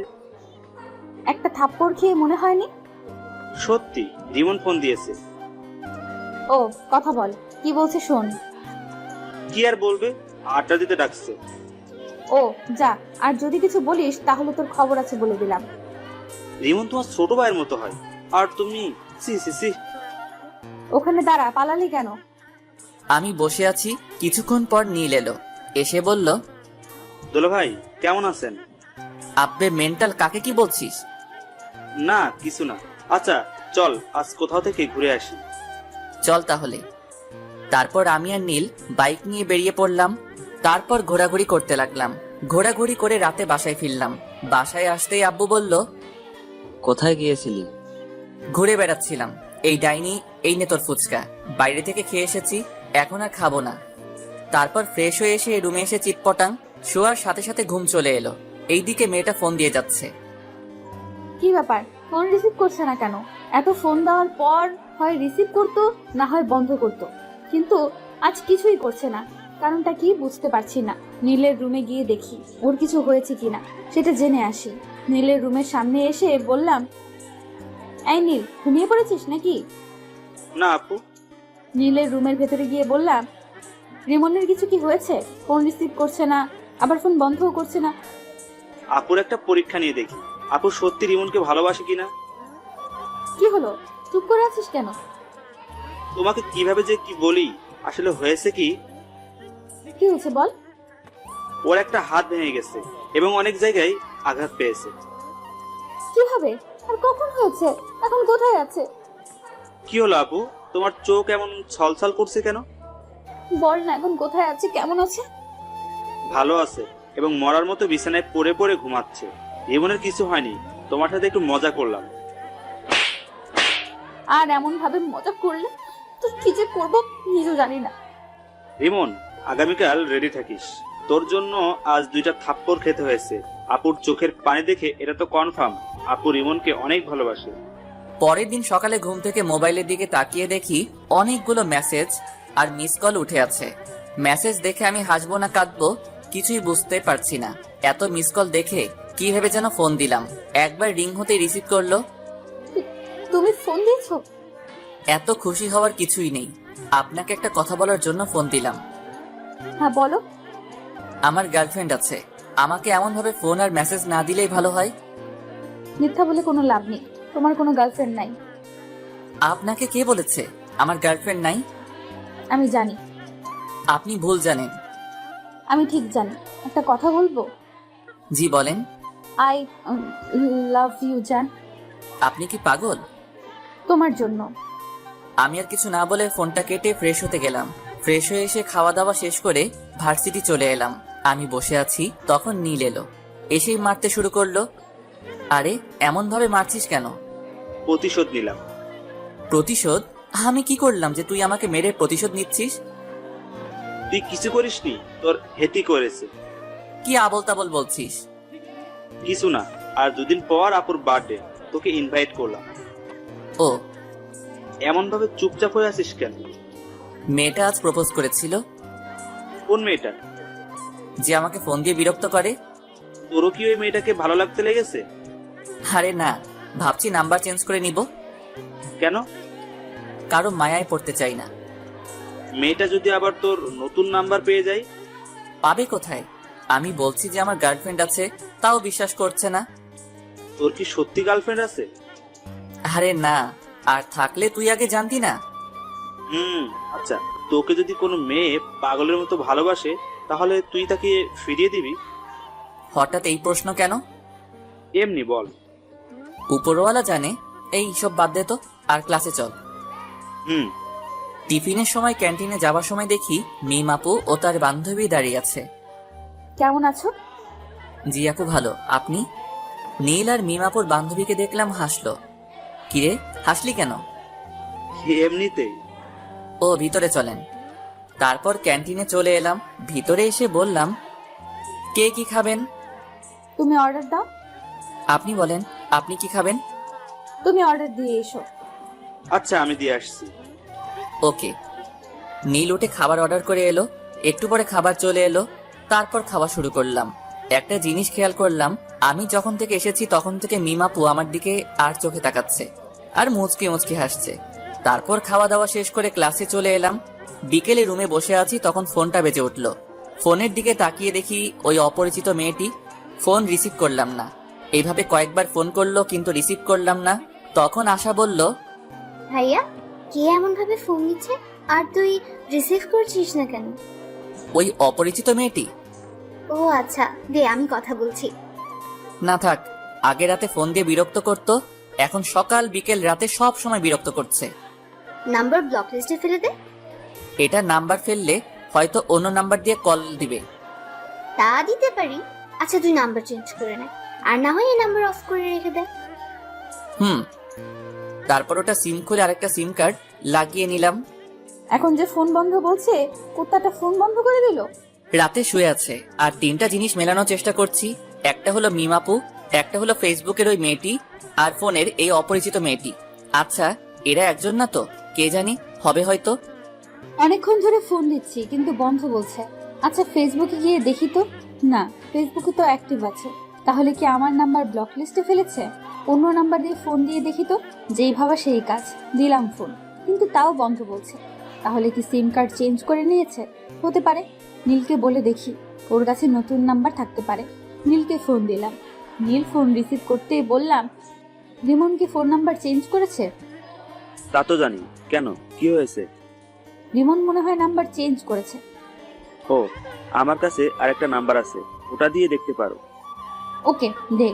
Speaker 3: একটা থাপ্পড় খেয়ে মনে হয়নি?
Speaker 8: সত্যি, রিমন ফোন দিয়েছে।
Speaker 3: ও, কথা বল, কি বলছে শোন।
Speaker 8: কি আর বলবে, আড্ডা দিতে ডাকছে।
Speaker 3: ও যা, আর যদি কিছু বলিস তাহলে তোর খবর আছে বলে দিলাম।
Speaker 8: রিমন তোমার ছোট ভাইয়ের মতো হয়, আর তুমি সি সি সি।
Speaker 3: ওখানে দাঁড়া, পালালি কেন?
Speaker 2: আমি বসে আছি, কিছুক্ষণ পর নীল এলো। এসে বলল,
Speaker 8: দোলা ভাই কেমন আছেন?
Speaker 2: আব্বে মেন্টাল, কাকে কি বলছিস?
Speaker 8: না কিছু না। আচ্ছা চল, আজ কোথাও থেকে ঘুরে আসি।
Speaker 2: চল তাহলে। তারপর আমি আর নীল বাইক নিয়ে বেরিয়ে পড়লাম। তারপর ঘোরাঘুরি করতে লাগলাম। ঘোরাঘুরি করে রাতে বাসায় ফিরলাম। বাসায় আসতেই আব্বু বলল,
Speaker 7: কোথায় গিয়েছিলি?
Speaker 2: ঘুরে বেড়াচ্ছিলাম। এই ডাইনি, এই নে তোর ফুচকা, বাইরে থেকে খেয়ে এসেছি, এখন আর খাবো না। তারপর ফ্রেশ হয়ে এসে রুমে এসে চিটপটাং, শোয়ার সাথে সাথে ঘুম চলে এলো। এইদিকে মেয়েটা ফোন দিয়ে যাচ্ছে।
Speaker 3: কি ব্যাপার, ফোন রিসিভ করছে না কেন? এত ফোন দেওয়ার পর হয় রিসিভ করতো, না হয় বন্ধ করতো, কিন্তু আজ কিছুই করছে না। কারণটা কি বুঝতে পারছি না। নীলের রুমে গিয়ে দেখি ওর কিছু হয়েছে কিনা, সেটা জেনে আসি। নীলের রুমের সামনে এসে বললাম, এই নীল, ঘুমিয়ে পড়েছিস নাকি?
Speaker 8: না আপু।
Speaker 3: নীলের রুমের ভেতরে গিয়ে বললাম, রিমনের কিছু কি হয়েছে? ফোন রিসিভ করছে না, আবার ফোন বন্ধও করছে না।
Speaker 8: আপুর একটা পরীক্ষা নিয়ে দেখি, আপু সত্যি রিমনকে ভালোবাসে কিনা।
Speaker 3: কি হলো, চুপ করে আছিস কেন?
Speaker 8: তোমাকে কিভাবে যে কি বলি, আসলে হয়েছে কি,
Speaker 3: কি হয়েছে বল।
Speaker 8: ওর একটা হাত ভেঙে গেছে এবং অনেক জায়গায় আঘাত পেয়েছে।
Speaker 3: কিভাবে আর কখন হয়েছে? এখন কোথায় আছে?
Speaker 8: কি হলো আপু, তোমার চোখ এমন ছলছল করছে কেন?
Speaker 3: বল না, এখন কোথায় আছে, কেমন আছে?
Speaker 8: ভালো আছে এবং মরার মতো বিছানায় পড়ে পড়ে ঘুমাচ্ছে। রিমনের কিছু হয়নি, তোমার সাথে একটু মজা করলাম।
Speaker 3: আর এমন ভাবে মজা করলে তো কি যে করবো নিজেও জানি না।
Speaker 8: রিমন, আগামীকাল রেডি থাকিস। তোর জন্য আজ 2টা থাপ্পড় খেতে হয়েছে। আপুর চোখের পানি দেখে এটা তো কনফার্ম আপু রিমনকে অনেক ভালোবাসে।
Speaker 2: পরের দিন সকালে ঘুম থেকে মোবাইলের দিকে তাকিয়ে দেখি অনেকগুলো মেসেজ আর মিস কল উঠে আছে। মেসেজ দেখে আমি হাসবো না কাঁদবো কিছুই বুঝতে পারছি না। এত মিস কল দেখে কি ভেবে যেন ফোন দিলাম, একবার রিং হতে রিসিভ করলো।
Speaker 3: তুমি ফোন দিয়েছো?
Speaker 2: এত খুশি হওয়ার কিছুই নেই, আপনাকে একটা কথা বলার জন্য ফোন দিলাম।
Speaker 3: হ্যাঁ বলো।
Speaker 2: আমার গার্লফ্রেন্ড আছে, আমাকে এমন ভাবে ফোন আর মেসেজ না দিলেই ভালো হয়।
Speaker 3: মিথ্যা বলে কোনো লাভ নেই, তোমার কোনো গার্লফ্রেন্ড নাই।
Speaker 2: আপনাকে কে বলেছে আমার গার্লফ্রেন্ড নাই?
Speaker 3: আমি জানি।
Speaker 2: আপনি ভুল জানেন।
Speaker 3: আমি ঠিক জানি। একটা কথা বলবো?
Speaker 2: জি বলেন।
Speaker 3: আই লাভ ইউ জান।
Speaker 2: আপনি কি পাগল?
Speaker 3: তোমার জন্য।
Speaker 2: আমি আর কিছু না বলে ফোনটা কেটে ফ্রেশ হতে গেলাম। ফ্রেশ হয়ে এসে খাওয়া দাওয়া শেষ করে ভার্সিটি চলে এলাম। আমি বসে আছি, তখন নীল এলো, এসেই মারতে শুরু করলো। আরে এমন ভাবে মারছিস কেন?
Speaker 8: প্রতিশোধ নিলাম।
Speaker 2: প্রতিশোধ? আমি কি করলাম যে তুই আমাকে মেরে প্রতিশোধ নিচ্ছিস?
Speaker 8: তুই কিছু করিসনি, তোর হেতি করেছে।
Speaker 2: কি আবল তাবল বলছিস?
Speaker 8: কিছু না, আর 2 দিন পর আপুর বার্থডে, তোকে ইনভাইট করলাম।
Speaker 2: ও,
Speaker 8: এমন ভাবে চুপচাপ হয়ে আছিস কেন?
Speaker 2: মেয়েটা আজ প্রপোজ করেছিল।
Speaker 8: কোন মেয়েটা?
Speaker 2: যে আমাকে ফোন দিয়ে বিরক্ত করে।
Speaker 8: তোরও কি ওই মেয়েটাকে ভালো লাগতে লেগেছে?
Speaker 2: আরে না, ভাবছি নাম্বার চেঞ্জ করে নিব।
Speaker 8: কেন?
Speaker 2: কারো মায়ায় পড়তে চাই না।
Speaker 8: মেয়েটা যদি আবার তোর নতুন নাম্বার পেয়ে যায়?
Speaker 2: পাবে কোথায়? আমি বলছি যে আমার গার্লফ্রেন্ড আছে, তাও বিশ্বাস করছে না।
Speaker 8: তোর কি সত্যি গার্লফ্রেন্ড আছে?
Speaker 2: আরে না, আর থাকলে তুই আগে জানতি না।
Speaker 8: আচ্ছা, তোকে যদি কোনো মেয়ে পাগলের মতো ভালোবাসে তাহলে তুই তাকে ফিরিয়ে দিবি?
Speaker 2: হঠাৎ এই প্রশ্ন কেন?
Speaker 8: এমনি বল।
Speaker 2: উপরওয়ালা জানে। এই সব বাদ দে তো, আর ক্লাসে চল। টিফিনের সময় ক্যান্টিনে যাবার সময় দেখি মিম আপু ও তার বান্ধবী দাঁড়িয়ে আছে।
Speaker 3: কেমন আছো?
Speaker 2: জি আপু ভালো, আপনি? নীল আর মিম আপুর বান্ধবীকে দেখলাম হাসলো। কিরে হাসলি কেন?
Speaker 8: এমনিতেই।
Speaker 2: ও ভিতরে চলেন। তারপর ক্যান্টিনে চলে এলাম। ভিতরে এসে বললাম, কে কি খাবেন?
Speaker 3: তুমি অর্ডার দাও।
Speaker 2: আপনি বলেন, আপনি কি খাবেন?
Speaker 3: তুমি অর্ডার দিয়ে এসো।
Speaker 8: আচ্ছা, আমি দিয়ে আসছি।
Speaker 2: ওকে। নীল উঠে খাবার অর্ডার করে এলো। একটু পরে খাবার চলে এলো। তারপর খাওয়া শুরু করলাম। একটা জিনিস খেয়াল করলাম, আমি যখন থেকে এসেছি তখন থেকে মিমাপু আমার দিকে আর চোখে তাকাচ্ছে আর মুচকি মুচকি হাসছে। তারপর খাওয়া দাওয়া শেষ করে ক্লাসে চলে এলাম। বিকেলে রুমে বসে আছি, তখন ফোনটা বেজে উঠল। ফোনের দিকে তাকিয়ে দেখি ওই অপরিচিত মেয়েটি। ফোন রিসিভ করলাম না। এইভাবে কয়েকবার ফোন করলো কিন্তু রিসিভ করলাম না। তখন আশা বলল,
Speaker 5: ভাইয়া, কে এমন ভাবে ফোন দিচ্ছে আর তুই রিসিভ করছিস না কেন?
Speaker 2: ওই অপরিচিত মেয়েটি।
Speaker 5: ও আচ্ছা, দে আমি কথা বলছি।
Speaker 2: না থাক, আগে রাতে ফোন দিয়ে বিরক্ত করতো, এখন সকাল বিকেল রাতে সব সময় বিরক্ত করছে।
Speaker 5: নাম্বার ব্লক লিস্টে ফেলে দে।
Speaker 2: এটা নাম্বার ফেললে হয়তো অন্য নাম্বার দিয়ে কল দিবে।
Speaker 5: তা দিতে পারি। আচ্ছা তুই নাম্বার চেঞ্জ করে নে, আর না হয় এই নাম্বার অফ করে রেখে দে।
Speaker 2: তারপর ওটা সিম খুলে আরেকটা সিম কার্ড লাগিয়ে নিলাম।
Speaker 3: এখন যে ফোন বন্ধ বলছে, কুত্তাটা ফোন বন্ধ করে দিল।
Speaker 2: রাতে শুয়ে আছে আর 3টা জিনিস মেলানোর চেষ্টা করছি। একটা হলো মিমাপু, একটা হলো ফেসবুকের ওই মেয়েটি, আর ফোনের এই অপরিচিত মেয়েটি। আচ্ছা এরা একজন না তো? কে জানি, হবে হয়তো।
Speaker 3: অনেকক্ষণ ধরে ফোন দিচ্ছি কিন্তু বন্ধ বলছে। আচ্ছা ফেসবুকে গিয়ে দেখি তো। না, ফেসবুকে তো অ্যাক্টিভ আছে। তাহলে কি আমার নাম্বার ব্লক লিস্টে ফেলেছে? অন্য নাম্বার দিয়ে ফোন দিয়ে দেখি তো। যেই ভাবা সেই কাজ, দিলাম ফোন কিন্তু তাও বন্ধ বলছে। তাহলে কি সিম কার্ড চেঞ্জ করে নিয়েছে? হতে পারে। নীলকে বলে দেখি, ওর কাছে নতুন নাম্বার থাকতে পারে। নীলকে ফোন দিলাম। নীল ফোন রিসিভ করতেই বললাম, রিমন কি ফোন নাম্বার চেঞ্জ করেছে?
Speaker 8: তা তো জানি, কেন, কি হয়েছে?
Speaker 3: রিমন মনে হয় নাম্বার চেঞ্জ করেছে।
Speaker 8: ও, আমার কাছে আরেকটা নাম্বার আছে, ওটা দিয়ে দেখতে পারো।
Speaker 3: ওকে দে।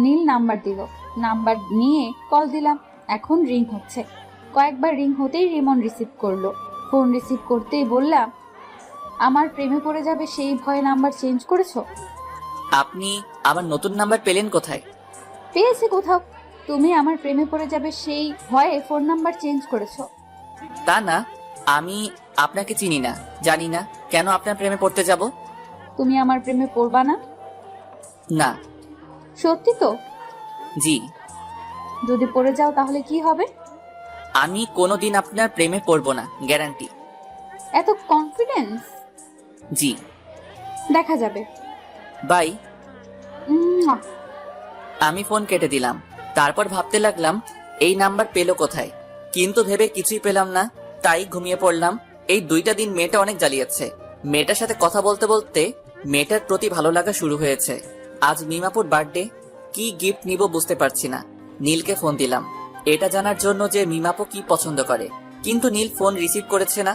Speaker 3: নীল নাম্বার দিল, নাম্বার নিয়ে কল দিলাম। এখন রিং হচ্ছে। কয়েকবার রিং হতেই রিমন রিসিভ করলো। ফোন রিসিভ করতেই বললাম, আমার প্রেমে পড়ে যাবে সেই ভয়ে নাম্বার চেঞ্জ করেছো?
Speaker 2: আপনি আমার নতুন নাম্বার পেলেন কোথায়?
Speaker 3: পেয়েছি কোথাও। তুমি আমার প্রেমে পড়ে যাবে সেই ভয়ে ফোন নাম্বার চেঞ্জ করেছো।
Speaker 2: তা না, আমি আপনাকে চিনি না, জানি না, কেন আপনার প্রেমে পড়তে যাব?
Speaker 3: তুমি আমার প্রেমে পড়বা না?
Speaker 2: না।
Speaker 3: সত্যি তো?
Speaker 2: জি।
Speaker 3: যদি পড়ে যাও তাহলে কি হবে?
Speaker 2: আমি কোনোদিন আপনার প্রেমে পড়ব না, গ্যারান্টি।
Speaker 3: এত কনফিডেন্স?
Speaker 2: জি।
Speaker 3: দেখা যাবে।
Speaker 2: বাই।
Speaker 3: উম্মুয়া।
Speaker 2: আমি ফোন কেটে দিলাম। তারপর ভাবতে লাগলাম এই নাম্বার পেলো কোথায়, কিন্তু ভেবে কিছুই পেলাম না, তাই ঘুমিয়ে পড়লাম। এই 2টা দিন মেয়েটা অনেক জ্বালিয়েছে। মেয়েটার সাথে কথা বলতে বলতে মেয়েটার প্রতি ভালো লাগা শুরু হয়েছে। আজ মিমাপুর বার্থডে, কি গিফট নিব বুঝতে পারছি না। নীলকে ফোন দিলাম এটা জানার জন্য যে মিমাপু কি পছন্দ করে, কিন্তু নীল ফোন রিসিভ করেছে না।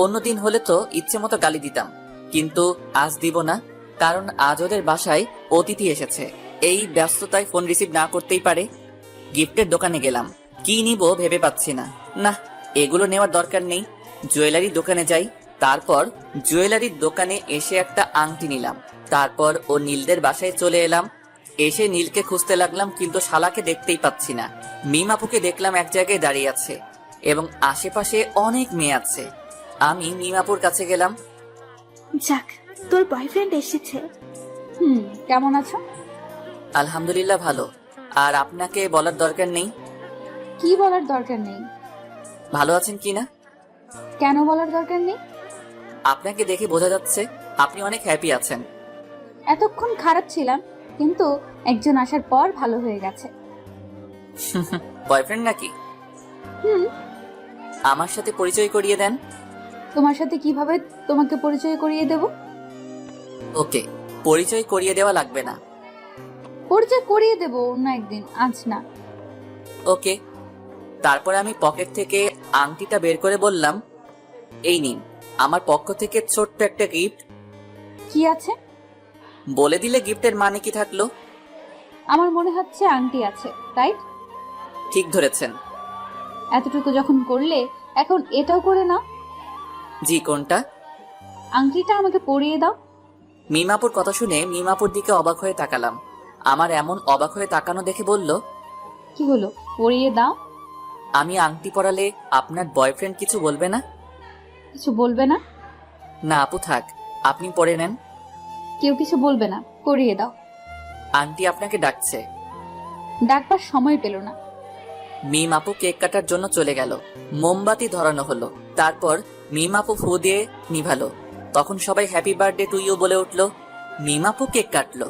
Speaker 2: অন্যদিন হলে তো ইচ্ছে মতো গালি দিতাম, কিন্তু আজ দিব না, কারণ আজ ওদের বাসায় অতিথি এসেছে। এই ব্যস্ততায় ফোন রিসিভ না করতেই পারে। গিফটের দোকানে গেলাম, কি নিব ভেবে পাচ্ছি না। না, এগুলো নেওয়ার দরকার নেই, জুয়েলারি দোকানে যাই। তারপর জুয়েলারির দোকানে এসে একটা আংটি নিলাম। তারপর ও নীলদের বাসায় চলে এলাম। এসে নীলকে খুঁজতে লাগলাম, কিন্তু শালাকে দেখতেই পাচ্ছি না। মিমাপুকে দেখলাম এক জায়গায় দাঁড়িয়ে আছে এবং আশেপাশে অনেক মেয়ে আছে। আমি মিমাপুর কাছে গেলাম।
Speaker 9: যাক, তোর বয়ফ্রেন্ড এসেছে।
Speaker 3: কেমন আছো?
Speaker 2: আলহামদুলিল্লাহ ভালো। আর আপনাকে বলার দরকার নেই।
Speaker 3: কি বলার দরকার নেই?
Speaker 2: ভালো আছেন কিনা?
Speaker 3: কেন বলার দরকার নেই?
Speaker 2: আপনাকে দেখে বোঝা যাচ্ছে আপনি অনেক হ্যাপি আছেন।
Speaker 3: এতক্ষণ খারাপ ছিলাম, কিন্তু একজন আসার পর ভালো হয়ে গেছে।
Speaker 2: বয়ফ্রেন্ড নাকি?
Speaker 3: হুম।
Speaker 2: আমার সাথে পরিচয় করিয়ে দেন।
Speaker 3: তোমার সাথে কিভাবে তোমাকে পরিচয় করিয়ে দেব?
Speaker 2: ওকে, পরিচয় করিয়ে দেওয়া লাগবে না।
Speaker 3: পরিচয় করিয়ে দেব অন্য একদিন, আজ না।
Speaker 2: ওকে। তারপরে আমি পকেট থেকে আংটিটা বের করে বললাম, এই নিন আমার পক্ষ থেকে ছোট্ট একটা গিফট।
Speaker 3: কি আছে?
Speaker 2: বলে দিলে গিফটের মানে কি থাকলো?
Speaker 3: আমার মনে হচ্ছে আংটি আছে, রাইট?
Speaker 2: ঠিক ধরেছেন।
Speaker 3: এতটুকু যখন করলে, এখন এটাও করে নাও।
Speaker 2: জি, কোনটা?
Speaker 3: আংটিটা আমাকে পরিয়ে দাও।
Speaker 2: মিমাপুর কথা শুনে মিমাপুর দিকে অবাক হয়ে তাকালাম। আমার এমন অবাক হয়ে তাকানো দেখে বলল,
Speaker 3: কি হলো, পরিয়ে দাও।
Speaker 2: আমি আংটি পরালে আপনার বয়ফ্রেন্ড কিছু বলবে না?
Speaker 3: কিছু বলবে না?
Speaker 2: না আপু থাক, আপনি পরে নেন।
Speaker 3: কেউ কিছু বলবে না, পরিয়ে দাও।
Speaker 2: আন্টি আপনাকে ডাকছে।
Speaker 3: ডাকবার সময় পেল না।
Speaker 2: মিম আপু কেক কাটার জন্য চলে গেল। মোমবাতি ধরানো হলো। তারপর মিম আপু ফু দিয়ে নিভালো। তখন সবাই হ্যাপি বার্থডে টু ইউ বলে উঠলো। মিম আপু কেক কাটলো।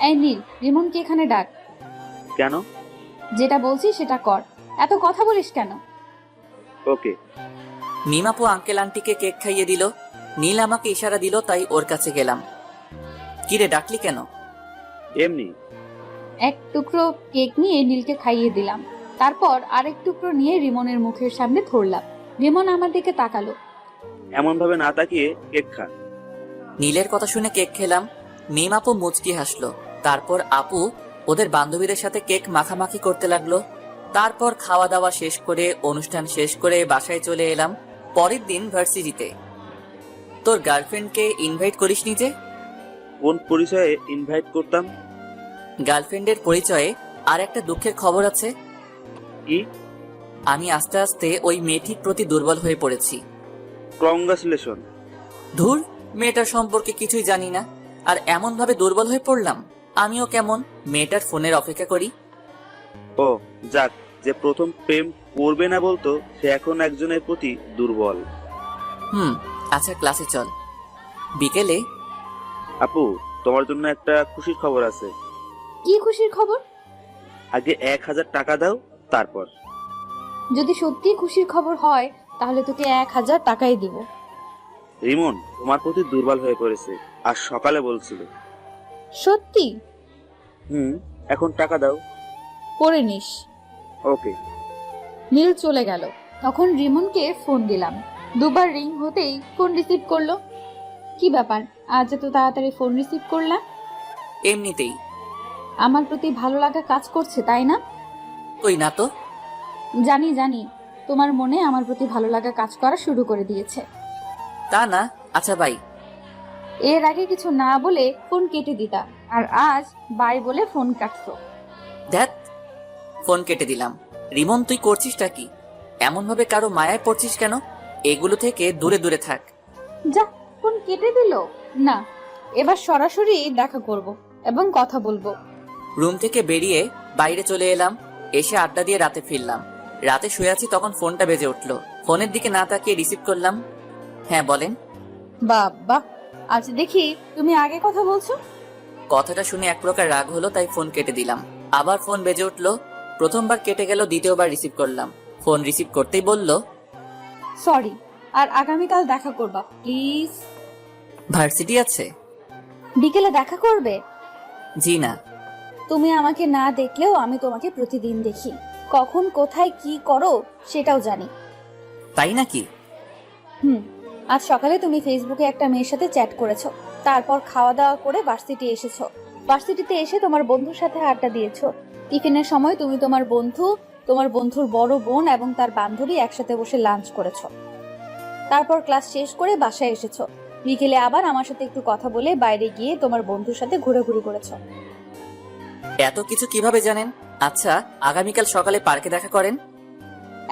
Speaker 3: এই নীল, রিমনকে এখানে ডাক।
Speaker 8: কেন?
Speaker 3: যেটা বলছি সেটা কর, এত কথা বলিস কেন?
Speaker 8: ওকে।
Speaker 2: মিম আপু আঙ্কেল আন্টিকে কেক খাইয়ে দিল। নীল আমাকে ইশারা দিল, তাই ওর কাছে গেলাম। কিরে ডাকলি কেন?
Speaker 8: এমনি।
Speaker 3: এক টুকরো কেক নিয়ে নীলকে খাইয়ে দিলাম। তারপর আরেক টুকরো নিয়ে রিমনের মুখের সামনে ধরলাম। রিমন আমার দিকে তাকালো।
Speaker 8: এমন ভাবে না তাকিয়ে কেক খা।
Speaker 2: নীলের কথা শুনে কেক খেলাম। মিম আপু মুচকি হাসলো। তারপর আপু ওদের বান্ধবীদের সাথে কেক মাখামাখি করতে লাগলো। তারপর খাওয়া দাওয়া শেষ করে অনুষ্ঠান শেষ করে বাসায় চলে এলাম। পরের দিন ভার্সিটিতে। তোর গার্লফ্রেন্ডকে ইনভাইট করিসনি যে?
Speaker 8: কোন পরিচয়ে ইনভাইট করতাম?
Speaker 2: গার্লফ্রেন্ডের পরিচয়ে আর একটা দুঃখের খবর আছে।
Speaker 8: কি?
Speaker 2: আমি আস্তে আস্তে ওই মেয়েটির প্রতি দুর্বল হয়ে পড়েছি।
Speaker 8: কংগ্রাচুলেশন।
Speaker 2: ধুর, মেয়েটার সম্পর্কে কিছুই জানি না, আর এমন ভাবে দুর্বল হয়ে পড়লাম। আমিও কেমন মেয়েটার ফোনের অপেক্ষা করি।
Speaker 8: ও যাক, যে প্রথম প্রেম করবে না বলতো সে এখন একজনের প্রতি দুর্বল।
Speaker 2: আচ্ছা ক্লাসে চল। বিকেলে।
Speaker 8: আপু, তোমার জন্য একটা খুশির খবর আছে।
Speaker 3: কি খুশির খবর?
Speaker 8: আগে 1000 টাকা দাও, তারপর।
Speaker 3: যদি সত্যি খুশির খবর হয় তাহলে তোকে 1000 টাকাই দিব।
Speaker 8: রিমন তোমার প্রতি দুর্বল হয়ে পড়েছে, আর সকালে বলছিল।
Speaker 3: সত্যি?
Speaker 8: এখন টাকা দাও।
Speaker 3: করে নিস।
Speaker 8: ওকে।
Speaker 3: নীল চলে গেল। তখন রিমনকে ফোন দিলাম। দুবার রিং হতেই ফোন রিসিভ করলো। কি ব্যাপার, আজ এত তাড়াতাড়ি ফোন রিসিভ করলাম?
Speaker 2: এমনিতেই।
Speaker 3: আমার প্রতি ভালো লাগা কাজ করছে, তাই না?
Speaker 2: কই না তো।
Speaker 3: জানি জানি, তোমার মনে আমার প্রতি ভালো লাগা কাজ করা শুরু করে দিয়েছে।
Speaker 2: তা না, আচ্ছা বাই।
Speaker 3: এর আগে কিছু না বলে ফোন কেটে দিতা, আর আজ বাই বলে ফোন কাটছো।
Speaker 2: ধ্যাত, ফোন কেটে দিলাম। রিমন, তুই করছিসটা কি? এমন ভাবে কারো মায়ায় পড়ছিস কেন? এগুলো থেকে দূরে দূরে থাক।
Speaker 3: যা, ফোন কেটে দিল। না, এবার সরাসরি দেখা করব এবং কথা বলবো।
Speaker 2: রুম থেকে বেরিয়ে বাইরে চলে এলাম। এসে আড্ডা দিয়ে রাতে ফিরলাম। রাতে শুয়ে আছি, তখন ফোনটা বেজে উঠলো। ফোনের দিকে না তাকিয়ে রিসিভ করলাম। হ্যাঁ বলেন।
Speaker 3: বাবা, আজ দেখি তুমি আগে কথা বলছো।
Speaker 2: কথাটা শুনে এক প্রকার রাগ হলো, তাই ফোন কেটে দিলাম। আবার ফোন বেজে উঠলো। প্রথমবার কেটে গেল, দ্বিতীয়বার রিসিভ করলাম। ফোন রিসিভ করতেই বলল,
Speaker 3: সরি, আর আগামীকাল দেখা করবা প্লিজ।
Speaker 2: ভার্সিটি আছে?
Speaker 3: বিকেলে দেখা করবে?
Speaker 2: জি না।
Speaker 3: তুমি আমাকে না দেখলেও আমি তোমাকে প্রতিদিন দেখি। কখন কোথায় কি করো সেটাও জানি।
Speaker 2: তাই নাকি?
Speaker 3: আজ সকালে তুমি ফেসবুকে একটা মেয়ের সাথে চ্যাট করেছো, তারপর খাওয়া দাওয়া করে ভার্সিটি এসেছো। ভার্সিটিতে এসে তোমার বন্ধুর সাথে আড্ডা দিয়েছো। টিফিনের সময় তুমি তোমার বন্ধু, তোমার বন্ধুর বড় বোন এবং তার বান্ধবী একসাথে বসে লাঞ্চ করেছো। তারপর ক্লাস শেষ করে বাসায় এসেছো। বিকেলে আবার আমার সাথে একটু কথা বলে বাইরে গিয়ে তোমার বন্ধুর সাথে ঘোরাঘুরি করেছো।
Speaker 2: এত কিছু কিভাবে জানেন? আচ্ছা, আগামীকাল সকালে পার্কে দেখা করেন।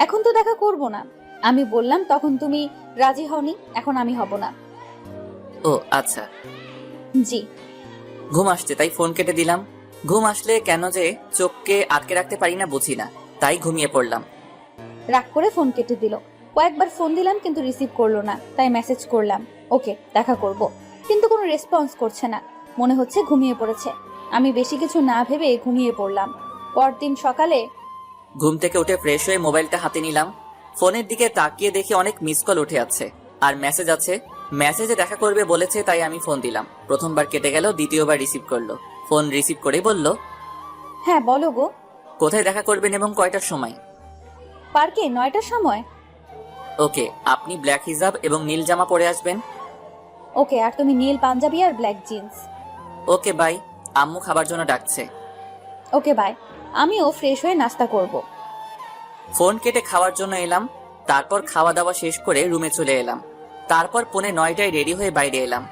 Speaker 3: এখন তো দেখা করব না। আমি বললাম তখন তুমি রাজি হওনি, এখন আমি হব না।
Speaker 2: ও আচ্ছা।
Speaker 3: জি।
Speaker 2: ঘুম আসছে তাই ফোন কেটে দিলাম। ঘুম আসলে কেন যে চোখকে আটকে রাখতে পারি না বুঝি না, তাই ঘুমিয়ে পড়লাম।
Speaker 3: রাগ করে ফোন কেটে দিল। কয়েকবার ফোন দিলাম কিন্তু রিসিভ করলো না, তাই মেসেজ করলাম ওকে দেখা করব, কিন্তু কোনো রেসপন্স করছে না। মনে হচ্ছে ঘুমিয়ে পড়েছে। আমি বেশি কিছু না ভেবে ঘুমিয়ে পড়লাম। পরদিন সকালে
Speaker 2: ঘুম থেকে উঠে ফ্রেশ হয়ে মোবাইলটা হাতে নিলাম। ফোনের দিকে তাকিয়ে দেখি অনেক মিস কল উঠে আছে আর মেসেজ আছে। মেসেজে দেখা করবে বলেছে, তাই আমি ফোন দিলাম। প্রথমবার কেটে গেল, দ্বিতীয়বার রিসিভ করলো। ফোন রিসিভ করে বলল,
Speaker 3: হ্যাঁ বলো গো।
Speaker 2: কোথায় দেখা করবেন এবং কয়টার সময়?
Speaker 3: পার্কে 9টার সময়।
Speaker 2: ওকে, আপনি ব্ল্যাক হিজাব এবং নীল জামা পরে আসবেন।
Speaker 3: ওকে, আর তুমি নীল পাঞ্জাবি আর ব্ল্যাক জিন্স।
Speaker 2: Okay bye. আম্মু খাবার জন্য ডাকছে।
Speaker 3: Okay bye. আমিও ফ্রেশ হয়ে নাস্তা করব।
Speaker 2: ফোন কেটে খাওয়ার জন্য এলাম। তারপর খাওয়া দাওয়া শেষ করে রুমে চলে এলাম। তারপর 9:45 রেডি হয়ে বাইরে এলাম।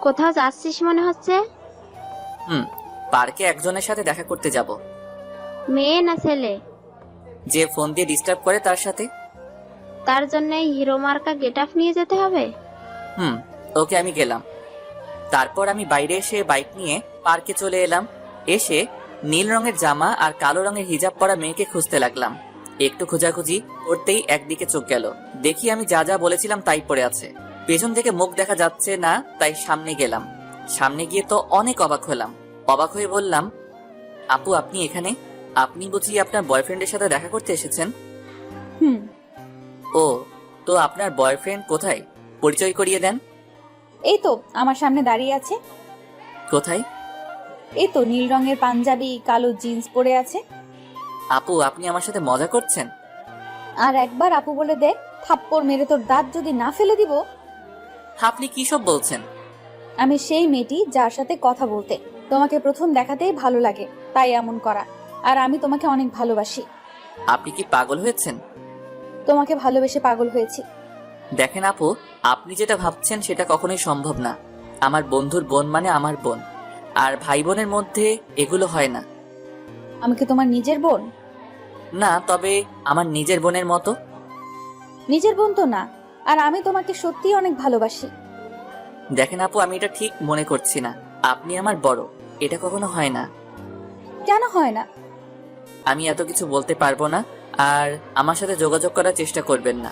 Speaker 6: কোথাও যাচ্ছিস মনে হচ্ছে?
Speaker 2: পার্কে একজনের সাথে দেখা করতে যাব।
Speaker 6: মেয়ে না ছেলে?
Speaker 2: যে ফোন দিয়ে ডিস্টার্ব করে তার সাথে।
Speaker 6: তার জন্য হিরো মার্কা গেট আপ নিয়ে যেতে হবে?
Speaker 2: ওকে, আমি গেলাম। তারপর আমি বাইরে এসে বাইক নিয়ে পার্কে চলে এলাম। এসে নীল রঙের জামা আর কালো রঙের হিজাব পরা মেয়েকে খুঁজতে লাগলাম। একটু খোঁজাখুঁজি করতেই একদিকে চোখ গেল। দেখি আমি যা যা বলেছিলাম তাই পড়ে আছে। পেছন থেকে মুখ দেখা যাচ্ছে না, তাই সামনে গেলাম। সামনে গিয়ে তো অনেক অবাক হলাম। অবাক হয়ে বললাম, আপু আপনি এখানে? আপনি বুঝি আপনার বয়ফ্রেন্ডের সাথে দেখা করতে এসেছেন? ও, তো আপনার বয়ফ্রেন্ড কোথায়? পরিচয় করিয়ে দেন।
Speaker 3: এই তো আমার সামনে দাঁড়িয়ে আছে।
Speaker 2: কোথায়?
Speaker 3: এই তো নীল রঙের পাঞ্জাবি, কালো জিন্স পরে আছে।
Speaker 2: আপু আপনি আমার সাথে মজা করছেন?
Speaker 3: আর একবার আপু বলে দে, থাপ্পড় মেরে তোর দাঁত যদি না ফেলে দিব।
Speaker 2: আপনি কি সব বলছেন?
Speaker 3: আমি সেই মেয়েটি যার সাথে কথা বলতে তোমাকে প্রথম দেখাতেই ভালো লাগে, তাই এমন করা। আর আমি তোমাকে অনেক ভালোবাসি।
Speaker 2: আপনি কি পাগল হয়েছেন?
Speaker 3: তোমাকে ভালোবেসে পাগল হয়েছি।
Speaker 2: দেখেন আপু, আপনি যেটা ভাবছেন সেটা কখনোই সম্ভব না। আমার বন্ধুর বোন মানে আমার বোন, আর ভাই বোনের মধ্যে এগুলো হয় না।
Speaker 3: আমি কি তোমার নিজের বোন?
Speaker 2: না, তবে আমার নিজের বোনের মতো।
Speaker 3: নিজের বোন তো না, আর আমি তোমাকে সত্যিই অনেক ভালোবাসি।
Speaker 2: দেখেন আপু, আমি এটা ঠিক মনে করছি না। আপনি আমার বড়, এটা কখনো হয় না।
Speaker 3: কেন হয় না?
Speaker 2: আমি এত কিছু বলতে পারবো না, আর আমার সাথে যোগাযোগ করার চেষ্টা করবেন না।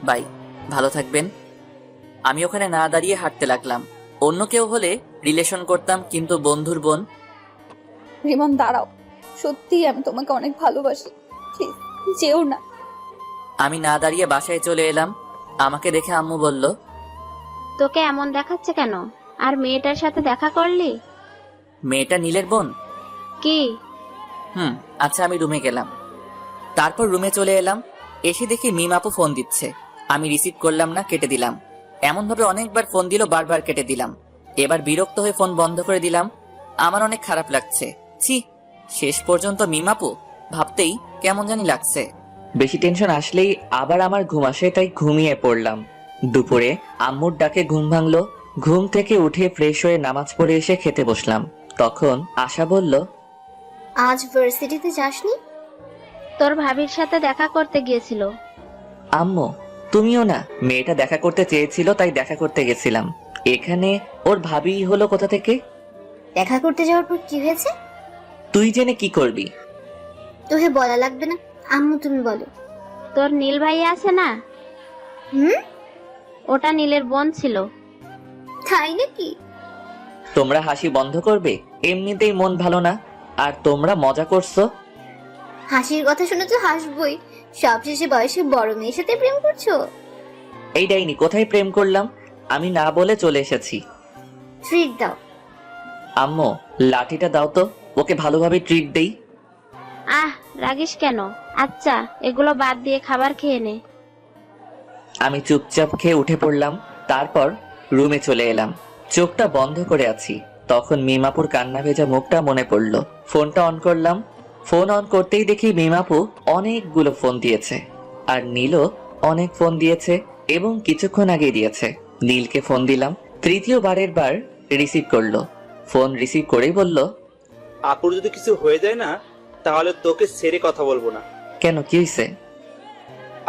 Speaker 2: বাই, ভালো থাকবেন। আমি ওখানে না দাঁড়িয়ে হাঁটতে লাগলাম। অন্য কেউ হলে রিলেশন করতাম, কিন্তু বন্ধুর বোন।
Speaker 3: রিমন দাঁড়াও, সত্যি আমি তোমাকে অনেক ভালোবাসি, প্লিজ যেও না।
Speaker 2: আমি না দাঁড়িয়ে বাসায় চলে এলাম। আমাকে দেখে আম্মু বলল,
Speaker 6: তোকে এমন দেখাচ্ছে কেন? আর মেয়েটার সাথে দেখা করলি?
Speaker 2: মেয়েটা নীলের বোন?
Speaker 6: কি?
Speaker 2: আচ্ছা আমি রুমে গেলাম। তারপর রুমে চলে এলাম। এসে দেখি মিম আপু ফোন দিচ্ছে। আমি রিসিভ করলাম না, কেটে দিলাম। এমনভাবে অনেকবার ফোন দিল, বারবার কেটে দিলাম। এবার বিরক্ত হয়ে ফোন বন্ধ করে দিলাম। আমার অনেক খারাপ লাগছে। ছি, শেষ পর্যন্ত মিম আপু ভাবতেই কেমন জানি লাগছে। বেশি টেনশন আসলেই আবার আমার ঘুম আসে, তাই ঘুমিয়ে পড়লাম। দুপুরে আম্মুর ডাকে ঘুম ভাঙলো। ঘুম থেকে উঠে ফ্রেশ হয়ে নামাজ পড়ে এসে খেতে বসলাম। তখন আশা বলল,
Speaker 5: আজ ভার্সিটিতে যাসনি?
Speaker 6: তোর ভাবির সাথে দেখা করতে গিয়েছিল।
Speaker 2: আম্মু তুমিও না? মেয়েটা দেখা করতে চেয়েছিল, তাই দেখা করতে গেছিলাম। এখানে ওর ভাবি হলো কোথা থেকে?
Speaker 5: দেখা করতে যাওয়ার পর কি হয়েছে?
Speaker 2: তুই জেনে কি করবি?
Speaker 5: তোকে বলা লাগবে না, আম্মু তুমি বলো।
Speaker 6: তোর নীল ভাই আছে না, ওটা নীলের বোন ছিল।
Speaker 5: তাই নাকি?
Speaker 2: তোমরা হাসি বন্ধ করবে? এমনিতেই মন ভালো না, আর তোমরা মজা করছো।
Speaker 5: হাসির কথা শুনে তো হাসবই। সবশেষে বয়সে বড় মেয়ের সাথে প্রেম করছো?
Speaker 2: এই ডাইনি, কোথায় প্রেম করলাম? আমি না বলে চলে এসেছি।
Speaker 5: ট্রিট দাও।
Speaker 2: আম্মু লাঠিটা দাও তো, ওকে ভালোভাবে ট্রিট দেই।
Speaker 6: আহ, রাগিস কেন? আচ্ছা, এগুলো বাদ দিয়ে খাবার খেয়ে নে।
Speaker 2: আমি চুপচাপ খেয়ে উঠে পড়লাম। তারপর রুমে চলে এলাম। চোখটা বন্ধ করে আছি। তখন মিমাপুর কান্না ভেজা মুখটা মনে পড়লো। ফোনটা অন করলাম। ফোন অন করতেই দেখি মিমাপু অনেকগুলো ফোন দিয়েছে, আর নীলও অনেক ফোন দিয়েছে, এবং কিছুক্ষণ আগে দিয়েছে। নীলকে ফোন দিলাম। তৃতীয়বারের বার রিসিভ করলো। ফোন রিসিভ করেই বলল,
Speaker 8: আপুর যদি কিছু হয়ে যায় না, তাহলে তোকে ছেড়ে কথা বলবো না।
Speaker 2: কেন, কি হয়েছে?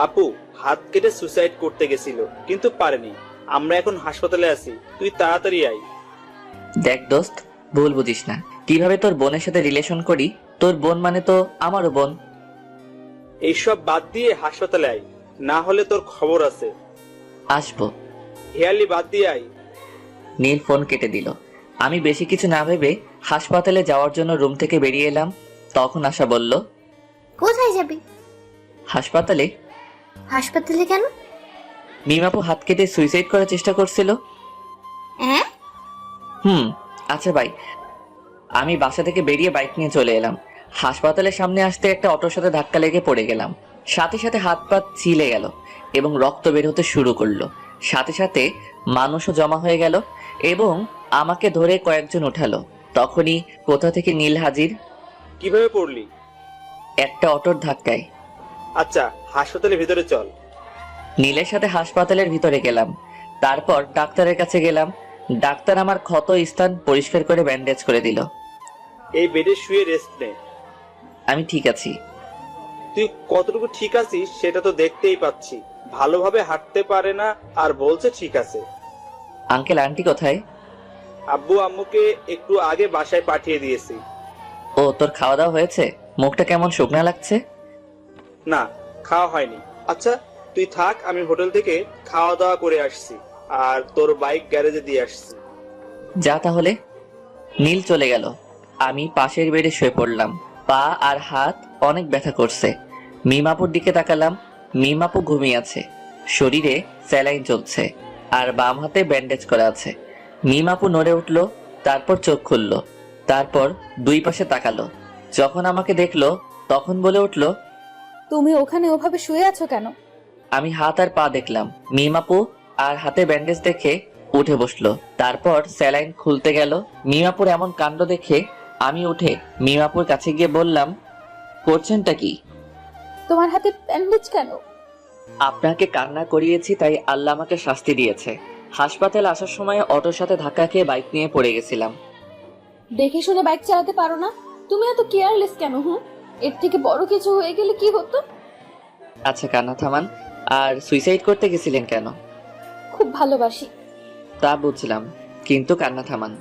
Speaker 8: আপু হাত কেটে সুসাইড করতে গেছিল, কিন্তু পারেনি। আমরা এখন হাসপাতালে আছি, তুই তাড়াতাড়ি আয়।
Speaker 2: দেখ দোস্ত, ভুল বুঝিস না। কিভাবে তোর বোনের সাথে রিলেশন করি? তোর বোন মানে তো আমারও বোন।
Speaker 8: এইসব বাদ দিয়ে হাসপাতালে আয়, না হলে তোর খবর আছে।
Speaker 2: আসবো।
Speaker 8: হেয়ালি বাদ দিয়ে আয়।
Speaker 2: নীল ফোন কেটে দিল। আমি বেশি কিছু না ভেবে হাসপাতালে যাওয়ার জন্য রুম থেকে বেরিয়ে এলাম। তখন আশা বলল,
Speaker 5: কোথায় যাবি?
Speaker 2: হাসপাতালে।
Speaker 5: হাসপাতালে কেন?
Speaker 2: মিমাপু হাত কেটে সুইসাইড করার চেষ্টা করছিল।
Speaker 5: হ্যাঁ?
Speaker 2: আচ্ছা ভাই। আমি বাসা থেকে বেরিয়ে বাইক নিয়ে চলে এলাম। হাসপাতালের সামনে আসতে একটা অটোর সাথে ধাক্কা লেগে পড়ে গেলাম। সাথে সাথে হাত পা ছিলে গেল এবং রক্ত বের হতে শুরু করলো। সাথে সাথে মানুষও জমা হয়ে গেল এবং আমাকে ধরে কয়েকজন উঠালো। তখনই কোথা থেকে নীল হাজির।
Speaker 8: কিভাবে পড়লি?
Speaker 2: একটা অটোর ধাক্কায়।
Speaker 8: আচ্ছা, হাসপাতালের ভিতরে চল।
Speaker 2: নীলের সাথে হাসপাতালের ভিতরে গেলাম। তারপর ডাক্তারের কাছে গেলাম। ডাক্তার আমার ক্ষত স্থান পরিষ্কার করে ব্যান্ডেজ করে দিল।
Speaker 8: এই বেডে শুয়ে রেস্ট নে।
Speaker 2: আমি ঠিক আছি।
Speaker 8: তুই কতটুকু ঠিক আছিস সেটা তো দেখতেই পাচ্ছি। ভালোভাবে হাঁটতে পারে না, আর বলছে ঠিক আছে।
Speaker 2: আঙ্কেল আন্টি কোথায়?
Speaker 8: আব্বু আম্মুকে একটু আগে বাসায় পাঠিয়ে দিয়েছি।
Speaker 2: ও, তোর খাওয়া দাওয়া হয়েছে? মুখটা কেমন শুকনা লাগছে।
Speaker 8: না, খাওয়া হয়নি। আচ্ছা তুই থাক, আমি হোটেল থেকে খাওয়া দাওয়া করে আসছি, আর তোর বাইক গ্যারেজে দিয়ে আসছি।
Speaker 2: যা তাহলে। নীল চলে গেল। আমি পাশের বেডে শুয়ে পড়লাম। পা আর হাত অনেক ব্যথা করছে। মিমাপুর দিকে তাকালাম। মিমাপু ঘুমিয়ে আছে, শরীরে স্যালাইন চলছে, আর বাম হাতে ব্যান্ডেজ করা আছে। মিমাপু নড়ে উঠলো, তারপর চোখ খুললো, তারপর দুই পাশে তাকালো। যখন আমাকে দেখলো তখন বলে উঠলো,
Speaker 3: তুমি ওখানে ওভাবে শুয়ে আছো কেন?
Speaker 2: আমি হাত আর পা দেখলাম। মিমাপু আর হাতে ব্যান্ডেজ দেখে উঠে বসলো। তারপর স্যালাইন খুলতে গেল। মিমাপুর এমন কাণ্ড দেখে আমি উঠে মিমাপুর কাছে গিয়ে বললাম, করছেনটা কি?
Speaker 3: তোমার হাতে ব্যান্ডেজ কেন?
Speaker 2: আপনাকে কান্না করিয়েছি, তাই আল্লাহ আমাকে শাস্তি দিয়েছে। হাসপাতালে আসার সময় অটোর সাথে ধাক্কা খেয়ে বাইক নিয়ে পড়ে গেছিলাম।
Speaker 3: দেখে শুনে বাইক চালাতে পারো না? তুমি এত কেয়ারলেস কেন? এর থেকে বড় কিছু হয়ে গেলে কি হতো?
Speaker 2: আচ্ছা কান্না থামান। আর সুইসাইড করতে গেছিলেন কেন?
Speaker 3: খুব ভালোবাসি।
Speaker 2: তা বুঝলাম, কিন্তু কান্না থামান।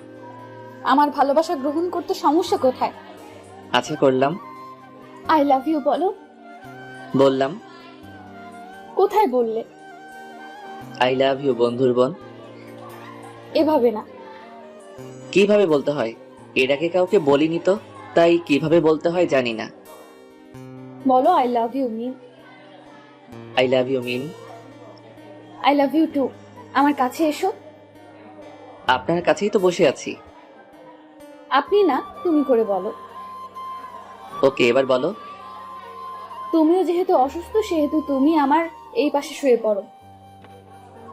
Speaker 3: আমার ভালোবাসা গ্রহণ করতে সমস্যা কোথায়?
Speaker 2: আচ্ছা করলাম।
Speaker 3: আই লাভ ইউ বলো।
Speaker 2: বললাম।
Speaker 3: কোথায় বললে?
Speaker 2: আই লাভ ইউ বন্ধুর বোন।
Speaker 3: এভাবে না।
Speaker 2: কিভাবে বলতে হয়? এর আগে কাউকে বলিনি তো, তাই কিভাবে বলতে হয় জানি না।
Speaker 3: বলো I love you Mim.
Speaker 2: I love you Mim.
Speaker 3: I love you too. আমার কাছে এসো।
Speaker 2: আপনার কাছেই তো বসে আছি।
Speaker 3: আপনি না, তুমি করে বলো।
Speaker 2: ওকে, এবার বলো।
Speaker 3: তুমিও যেহেতু অসুস্থ সেহেতু তুমি আমার এই পাশে শুয়ে পড়ো।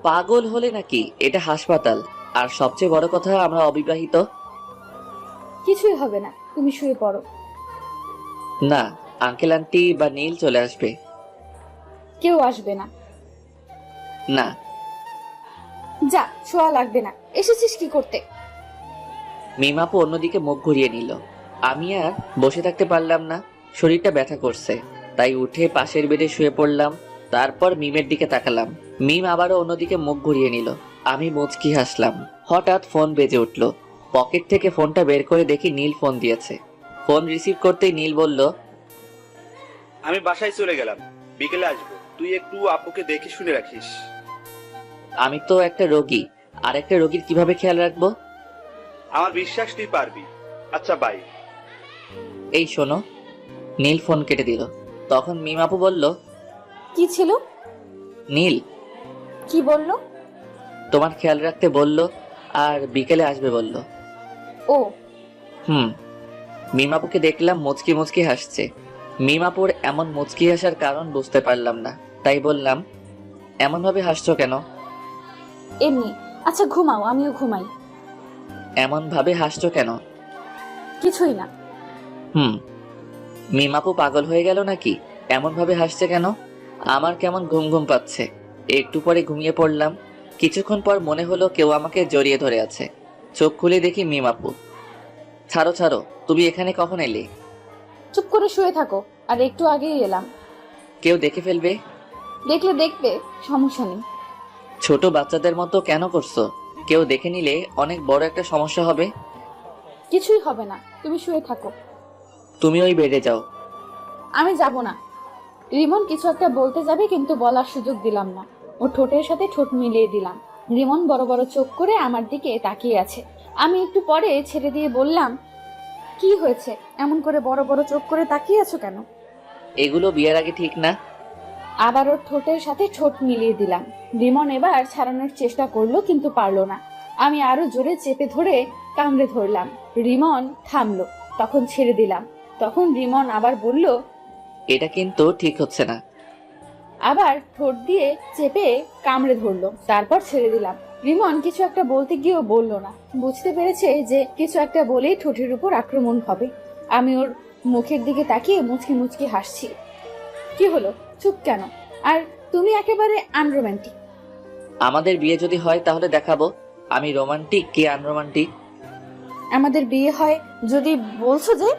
Speaker 2: পাগল হলে নাকি? এটা হাসপাতাল। আর সবচেয়ে বড় কথা, আমরা অবিবাহিত।
Speaker 3: কিছুই হবে না, তুমি শুয়ে পড়ো।
Speaker 2: না, আঙ্কেল আন্টি বা নীল চলে আসবে।
Speaker 3: কেউ আসবে না।
Speaker 2: না।
Speaker 3: যা, শোয়া লাগবে না। এসেছিস কি করতে?
Speaker 2: মিমাপু অন্যদিকে মুখ ঘুরিয়ে নিল। আমি আর বসে থাকতে পারলাম না, শরীরটা ব্যথা করছে। তাই উঠে পাশের বেডে শুয়ে পড়লাম। তারপর মিমের দিকে তাকালাম। মিম আবারও অন্যদিকে মুখ ঘুরিয়ে নিল। আমি মুচকি হাসলাম। হঠাৎ ফোন বেজে উঠল। পকেট থেকে ফোনটা বের করে দেখি নীল ফোন দিয়েছে। ফোন রিসিভ করতেই নীল বলল,
Speaker 8: আমি বাসায় চলে গেলাম, বিকেলে আসবো। তুই একটু আপুকে দেখে শুনে রাখিস।
Speaker 2: আমি তো একটা রোগী, আর একটা রোগীর কিভাবে খেয়াল রাখবো?
Speaker 8: আমার বিশ্বাস তুই পারবি। আচ্ছা বাই।
Speaker 2: এই শোনো। নীল ফোন কেটে দিল। তখন মিমাপু বলল,
Speaker 3: কি ছিল?
Speaker 2: নীল
Speaker 3: কি বললো?
Speaker 2: তোমার খেয়াল রাখতে বলল, আর বিকেলে আসবে বলল।
Speaker 3: ও।
Speaker 2: মিমাপুকে দেখলাম মুচকি মুচকি হাসছে। মিমাপুর এমন মুচকি হাসার কারণ বুঝতে পারলাম না, তাই বললাম, এমন ভাবে হাসছো কেন?
Speaker 3: এমনি। আচ্ছা ঘুমাও, আমিও ঘুমাই।
Speaker 2: এমন ভাবে হাসছো কেন?
Speaker 3: কিছুই না।
Speaker 2: মিমাপু পাগল হয়ে গেল নাকি? এমন ভাবে হাসছে কেন? আমার কেমন ঘুম ঘুম পাচ্ছে। একটু পরে ঘুমিয়ে পড়লাম। কিছুক্ষণ পর মনে হলো কেউ আমাকে জড়িয়ে ধরে আছে। চোখ খুলে দেখি মিমাপু। ছাড়ো ছাড়ো, তুমি এখানে কখন এলে?
Speaker 3: চুপ করে শুয়ে থাকো, আর একটু আগেই এলাম।
Speaker 2: কেউ দেখে ফেলবে।
Speaker 3: দেখলে দেখবে, সমস্যা নেই।
Speaker 2: ছোট বাচ্চাদের মতো কেন করছো? কেউ দেখে নিলে অনেক বড় একটা সমস্যা হবে।
Speaker 3: কিছুই হবে না, তুমি শুয়ে থাকো।
Speaker 2: তুমি ওই বেডে যাও।
Speaker 3: আমি যাব না। রিমন কিছু একটা বলতে যাবে, কিন্তু বলার সুযোগ দিলাম না। ও ঠোঁটের সাথে ঠোঁট মিলিয়ে দিলাম। রিমন বড় বড় চোখ করে আমার দিকে তাকিয়ে আছে। আমি একটু পরে ছেড়ে দিয়ে বললাম, কি হয়েছে? এমন করে বড় বড় চোখ করে তাকিয়ে আছো কেন?
Speaker 2: এগুলো বিয়ের আগে ঠিক না।
Speaker 3: আবার ওর ঠোঁটের সাথে ঠোঁট মিলিয়ে দিলাম। রিমন এবার ছাড়ানোর চেষ্টা করলো, কিন্তু পারলো না। আমি আরো জোরে চেপে ধরে কামড়ে ধরলাম। রিমন থামলো, তখন ছেড়ে দিলাম। তখন রিমন আবার বলল,
Speaker 2: এটা কিন্তু ঠিক হচ্ছে না।
Speaker 3: আবার ঠোঁট দিয়ে চেপে কামড়ে ধরলো, তারপর ছেড়ে দিলাম। রিমন কিছু একটা বলতে গিয়েও বললো না। বুঝতে পেরেছে যে কিছু একটা বলেই ঠোঁটের উপর আক্রমণ হবে। আমি ওর মুখের দিকে তাকিয়ে মুচকি মুচকি হাসছি। কি হলো, চুপ কেন? আর তুমি একেবারে আনরোম্যান্টিক।
Speaker 2: আমাদের বিয়ে যদি হয় তাহলে দেখাবো আমি রোমান্টিক কে আনরোমান্টিক।
Speaker 3: আমাদের বিয়ে হয় যদি বলছো যে।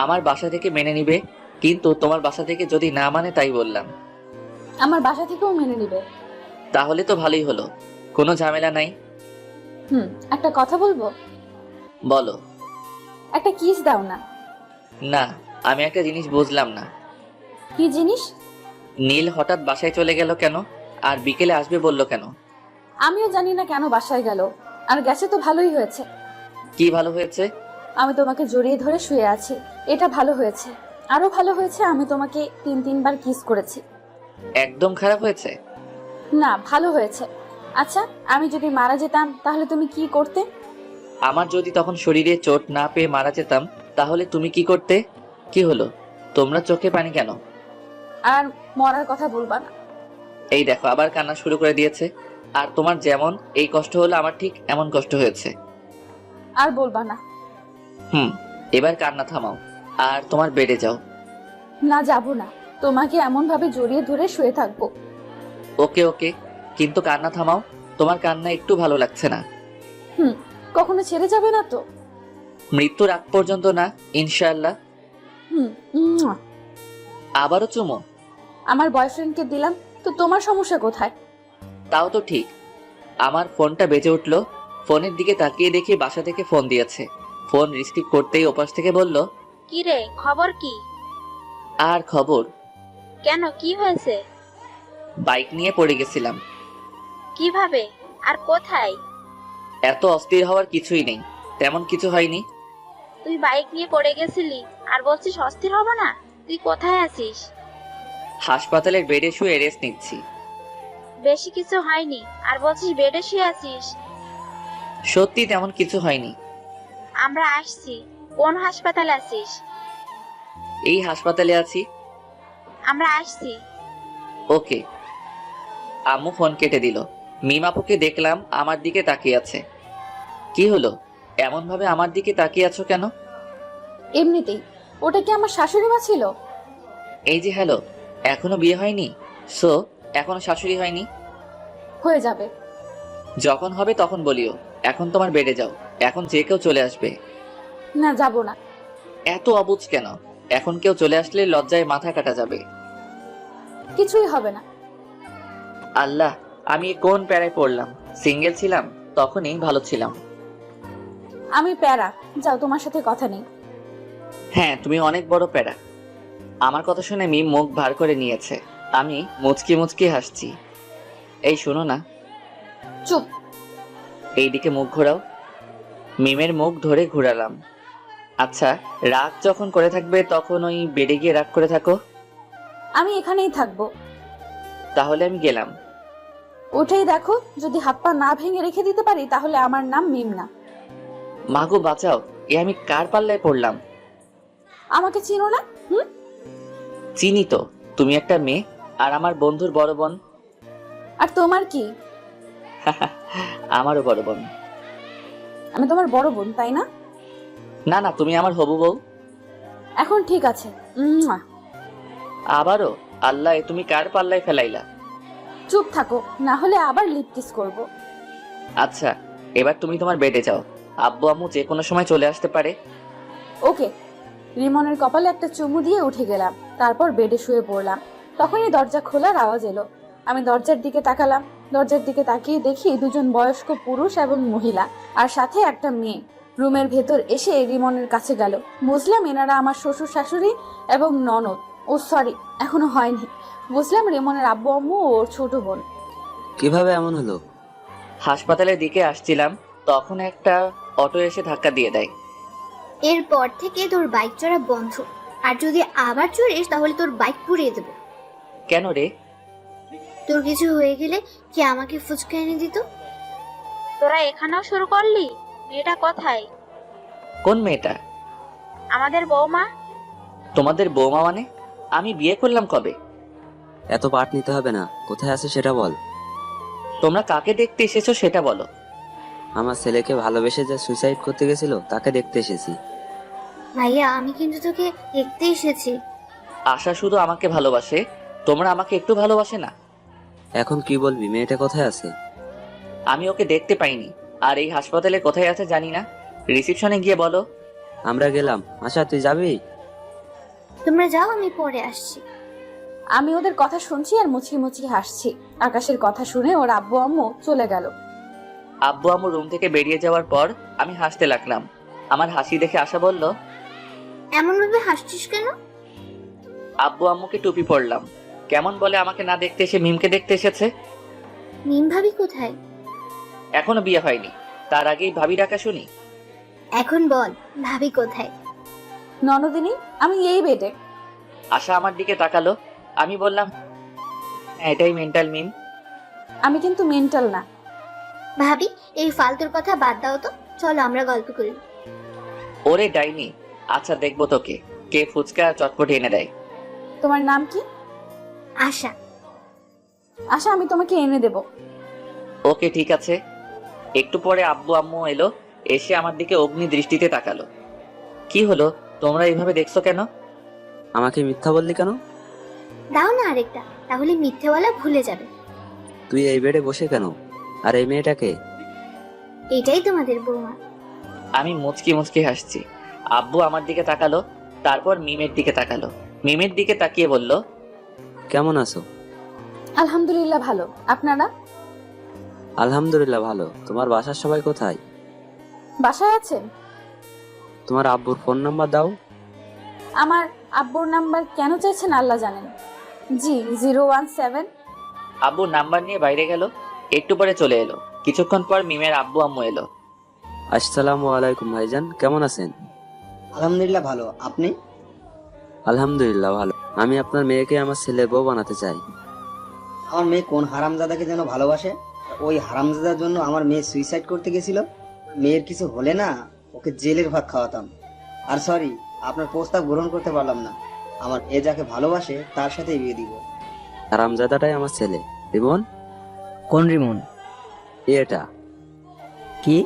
Speaker 2: আমার বাসা থেকে মেনে নিবে, কিন্তু তোমার বাসা থেকে যদি না মানে তাই বললাম।
Speaker 3: আমার বাসা থেকেও মেনে নিবে।
Speaker 2: তাহলে তো ভালোই হলো, কোনো ঝামেলা নাই।
Speaker 3: একটা কথা বলবো?
Speaker 2: বলো।
Speaker 3: একটা কিস দাও না।
Speaker 2: না, আমি একটা জিনিস বুঝলাম না।
Speaker 3: কি জিনিস?
Speaker 2: নীল হঠাৎ বাসায় চলে গেল কেন, আর বিকেলে আসবে বলল কেন?
Speaker 3: আমিও জানি না কেন বাসায় গেল, আর গেছে তো ভালোই হয়েছে।
Speaker 2: কি ভালো হয়েছে?
Speaker 3: আমি তোমাকে জড়িয়ে ধরে শুয়ে আছি, এটা ভালো হয়েছে। আরো ভালো হয়েছে আমি তোমাকে 3-3 বার কিস করেছি।
Speaker 2: একদম খারাপ হয়েছে?
Speaker 3: না, ভালো হয়েছে। আচ্ছা, আমি যদি মারা যেতাম তাহলে তুমি কি করতে?
Speaker 2: আমার যদি তখন শরীরে চোট না পেয়ে মারা যেতাম তাহলে তুমি কি করতে? কি হলো, তোমরা চোখে পানি কেন?
Speaker 3: আর মরার কথা বলবা না।
Speaker 2: এই দেখো আবার কান্না শুরু করে দিয়েছে। আর তোমার যেমন এই কষ্ট হলো আমার ঠিক এমন কষ্ট হয়েছে।
Speaker 3: আর বলবা না।
Speaker 2: এবার কান্না থামাও আর তোমার বেডে যাও।
Speaker 3: না, যাব না। তোমাকে এমন ভাবে জড়িয়ে ধরে শুয়ে থাকবো।
Speaker 2: ওকে ওকে, কিন্তু কান্না থামাও। তোমার কান্না একটু ভালো লাগছে না।
Speaker 3: কখনো ছেড়ে যাবে না তো?
Speaker 2: মৃত্যুর আগ পর্যন্ত না, ইনশাআল্লাহ।
Speaker 3: উম্মুয়া।
Speaker 2: আবারও চুমো?
Speaker 3: আমার বয়ফ্রেন্ডকে দিলাম তো তোমার সমস্যা কোথায়?
Speaker 2: তাও তো ঠিক। আমার ফোনটা বেজে উঠলো। ফোনের দিকে তাকিয়ে দেখি বাসা থেকে ফোন দিয়েছে। ফোন রিসিভ করতেই ওপাশ থেকে বলল,
Speaker 6: কি রে, খবর কি?
Speaker 2: আর খবর?
Speaker 6: কেন, কি হয়েছে?
Speaker 2: বাইক নিয়ে পড়ে গেছিলাম।
Speaker 6: কিভাবে আর কোথায়?
Speaker 2: এত অস্থির হওয়ার কিছুই নেই, তেমন কিছু হয়নি।
Speaker 6: তুই বাইক নিয়ে পড়ে গেছিলি আর বলছিস অস্থির হব না? তুই কোথায় আছিস?
Speaker 2: হাসপাতালের বেডে শুয়ে রেস্ট নিচ্ছি।
Speaker 6: বেশি কিছু হয়নি আর বলছিস বেডে শুয়ে আছিস?
Speaker 2: সত্যি তেমন কিছু হয়নি।
Speaker 6: আমরা আসছি। কোন হাসপাতালে আছিস?
Speaker 2: এই হাসপাতালে আছি।
Speaker 6: আমরা আসছি।
Speaker 2: ওকে। আম্মু ফোন কেটে দিল। মিম আপুকে দেখলাম আমার দিকে তাকিয়ে আছে। কি হলো, এমন ভাবে আমার দিকে তাকিয়ে আছো কেন?
Speaker 3: এমনিতেই। ওটা কি আমার শাশুড়ি মা ছিল?
Speaker 2: এই যে হ্যালো, এখনো বিয়ে হয়নি? সো এখনো শাশুড়ি হয়নি?
Speaker 3: হয়ে যাবে।
Speaker 2: যখন হবে তখন বলিও। এখন তোমার বেডে যাও, এখন যে কেউ চলে আসবে।
Speaker 3: না, যাব না।
Speaker 2: এত অবুঝ কেন? এখন কেউ চলে আসলে লজ্জায় মাথা কাটা যাবে।
Speaker 3: কিছুই হবে না।
Speaker 2: আল্লাহ, আমি কোন প্যারায় পড়লাম। সিঙ্গেল ছিলাম তখনই ভালো ছিলাম।
Speaker 3: আমি প্যারা। যাও, তোমার সাথে কথা নেই।
Speaker 2: হ্যাঁ, তুমি অনেক বড় প্যারা। আমার কথা শুনে মিম মুখ ভার করে নিয়েছে। আমি মুচকি মুচকি হাসছি। এই শোনো না।
Speaker 3: চুপ।
Speaker 2: এইদিকে মুখ ঘোরাও। মিমের মুখ ধরে ঘুরালাম। আচ্ছা, রাগ যখন করে থাকবে তখন ওই বেডে গিয়ে রাগ করে থাকো।
Speaker 3: আমি এখানেই থাকবো।
Speaker 2: তাহলে আমি গেলাম।
Speaker 3: ওটাই দেখো, যদি হাত পা না ভেঙে রেখে দিতে পারি তাহলে আমার নাম মিম না।
Speaker 2: মাগো বাঁচাও, এ আমি কার পাল্লায় পড়লাম?
Speaker 3: আমাকে চিনো না?
Speaker 2: চিনি তো, তুমি একটা মেয়ে আর আমার বন্ধুর বড় বোন।
Speaker 3: আর তোমার কি?
Speaker 2: আমারও বড় বোন।
Speaker 3: আমি তোমার বড় বোন, তাই না?
Speaker 2: না না, তুমি আমার হবু বউ।
Speaker 3: এখন ঠিক আছে।
Speaker 2: আবারও? আল্লাহ, এ তুমি কার পাল্লায় ফেলাইলা?
Speaker 3: চুপ থাকো, না হলে আবার লিপ কিস করবো।
Speaker 2: আচ্ছা, এবার তুমি তোমার বেডে যাও। আব্বু আম্মু যে কোনো সময় চলে আসতে পারে।
Speaker 3: ওকে। রিমনের কপালে একটা চুমু দিয়ে উঠে গেলাম। তারপর বেডে শুয়ে পড়লাম। তখনই দরজা খোলার আওয়াজ এলো। আমি দরজার দিকে তাকালাম। দরজার দিকে তাকিয়ে দেখি দুজন বয়স্ক পুরুষ এবং মহিলা, আর সাথে একটা মেয়ে রুমের ভেতর এসে রিমনের কাছে গেল। বুঝলাম এনারা আমার শ্বশুর শাশুড়ি এবং ননদ। ও সরি, এখনো হয়নি। বুঝলাম রিমনের আব্বু আম্মু ও ওর ছোট বোন।
Speaker 7: কিভাবে এমন হলো?
Speaker 2: হাসপাতালের দিকে আসছিলাম, তখন একটা অটো এসে ধাক্কা দিয়ে দেয়।
Speaker 5: এরপর থেকে তোর বাইক চড়া বন্ধ, আর যদি আবার চড়িস তাহলে তোর বাইক পুড়িয়ে দেবো।
Speaker 2: কেন রে?
Speaker 5: তোর কিছু হয়ে গেলে কি আমাকে ফুচকা এনে দিত?
Speaker 6: তোরা এখানেও শুরু করলি? মেয়েটা কোথায়?
Speaker 2: কোন মেয়েটা?
Speaker 6: আমাদের বৌমা।
Speaker 2: তোমাদের বৌমা মানে? আমি বিয়ে করলাম কবে?
Speaker 7: এত পাঠ নিতে হবে না, কোথায় আছে সেটা বল।
Speaker 2: তোমরা কাকে দেখতে এসেছো সেটা বলো।
Speaker 7: আমার ছেলেকে ভালোবেসে যে সুইসাইড করতে গেছিল তাকে দেখতে এসেছি।
Speaker 5: ভাইয়া, আমি কিন্তু তোকে দেখতে এসেছি।
Speaker 2: আশা শুধু আমাকে ভালোবাসে, তোমরা আমাকে একটু ভালোবাসে না?
Speaker 7: এখন কি বলবি, মেয়েটা কোথায় আছে?
Speaker 2: আমি ওকে দেখতে পাইনি, আর এই হাসপাতালে কোথায় আছে জানি না। রিসেপশনে গিয়ে বলো।
Speaker 7: আমরা গেলাম। আশা, তুই যাবি?
Speaker 5: তোমরা যাও, আমি পরে আসছি।
Speaker 3: আমি ওদের কথা শুনছি আর মুচকি মুচকি হাসছি। আকাশের কথা শুনে ওর আব্বু আম্মু চলে গেল।
Speaker 2: আব্বু আম্মু রুম থেকে বেরিয়ে যাওয়ার পর আমি হাসতে লাগলাম। আমার হাসি দেখে আশা বলল,
Speaker 5: এমন ভাবে হাসছিস কেন?
Speaker 2: আব্বু আম্মুকে টুপি পরলাম। কেমন বলে আমাকে না দেখতে এসে মিমকে দেখতে এসেছে।
Speaker 5: মিম ভাবি কোথায়?
Speaker 2: এখনো বিয়ে হয়নি, তার আগেই ভাবি ডাকা শুনি।
Speaker 5: এখন বল, ভাবি কোথায়?
Speaker 3: ননদিনী, আমি এই বেডে।
Speaker 2: আশা আমার দিকে তাকালো। আমি বললাম, হ্যাঁ, এটাই মেন্টাল মিম।
Speaker 3: আমি কিন্তু মেন্টাল না।
Speaker 5: ভাবি, এই ফালতুর কথা বাদ দাও তো, চলো আমরা গল্প করি।
Speaker 2: ওরে ডাইনি, আচ্ছা দেখবো তোকে কে ফুচকা আর চটপটি এনে দেয়।
Speaker 3: তোমার নাম কি?
Speaker 5: আশা।
Speaker 3: আশা, আমি তোমাকে এনে দেব।
Speaker 2: ওকে ঠিক আছে। একটু পরে আব্বু আম্মু এলো, এসে আমার দিকে অগ্নি দৃষ্টিতে তাকালো। কি হলো, তোমরা এইভাবে দেখছো কেন?
Speaker 7: আমাকে মিথ্যা বললি কেন?
Speaker 5: দাও না আরেকটা, তাহলে মিথ্যে বলা ভুলে যাবে।
Speaker 7: তুই এই বেডে বসে কেন? আর এই মেয়েটাকে?
Speaker 5: এটাই তোমাদের বৌমা।
Speaker 2: আমি মুচকি মুচকি হাসছি। আব্বু আমার দিকে তাকালো, তারপর মিমের দিকে তাকালো। মিমের দিকে তাকিয়ে বলল,
Speaker 7: কেমন আছো?
Speaker 3: আলহামদুলিল্লাহ ভালো। আপনারা?
Speaker 7: আলহামদুলিল্লাহ ভালো। তোমার বাসার সবাই কোথায়?
Speaker 3: বাসায় আছেন?
Speaker 7: তোমার আব্বুর ফোন নাম্বার দাও।
Speaker 3: আমার আব্বুর নাম্বার কেন চাইছেন আল্লাহ জানেন। জি 017।
Speaker 2: আব্বু নাম্বার নিয়ে বাইরে গেল। একটু পরে চলে এলো। কিছুক্ষণ পর মিমের আব্বু আম্মু এলো।
Speaker 7: আসসালামু আলাইকুম ভাইজান, কেমন আছেন?
Speaker 4: আলহামদুলিল্লাহ ভালো। আপনি?
Speaker 7: আলহামদুলিল্লাহ ভালো। আমি আপনার মেয়েকে আমার ছেলে বউ বানাতে চাই।
Speaker 4: আমার মেয়ে কোন হারামজাদাকে যেন ভালোবাসে, ওই হারামজাদার জন্য আমার মেয়ে সুইসাইড করতে গেছিল। মেয়ের কিছু হলে না ওকে জেলের ভাত খাওয়াতাম। আর সরি, আপনার প্রস্তাব গ্রহণ করতে পারলাম না। আমার এ যাকে ভালোবাসে তার সাথেই বিয়ে দিব।
Speaker 7: হারামজাদাটাই আমার ছেলে। রিমন,
Speaker 4: কোন রিমন?
Speaker 7: এটা
Speaker 4: কি?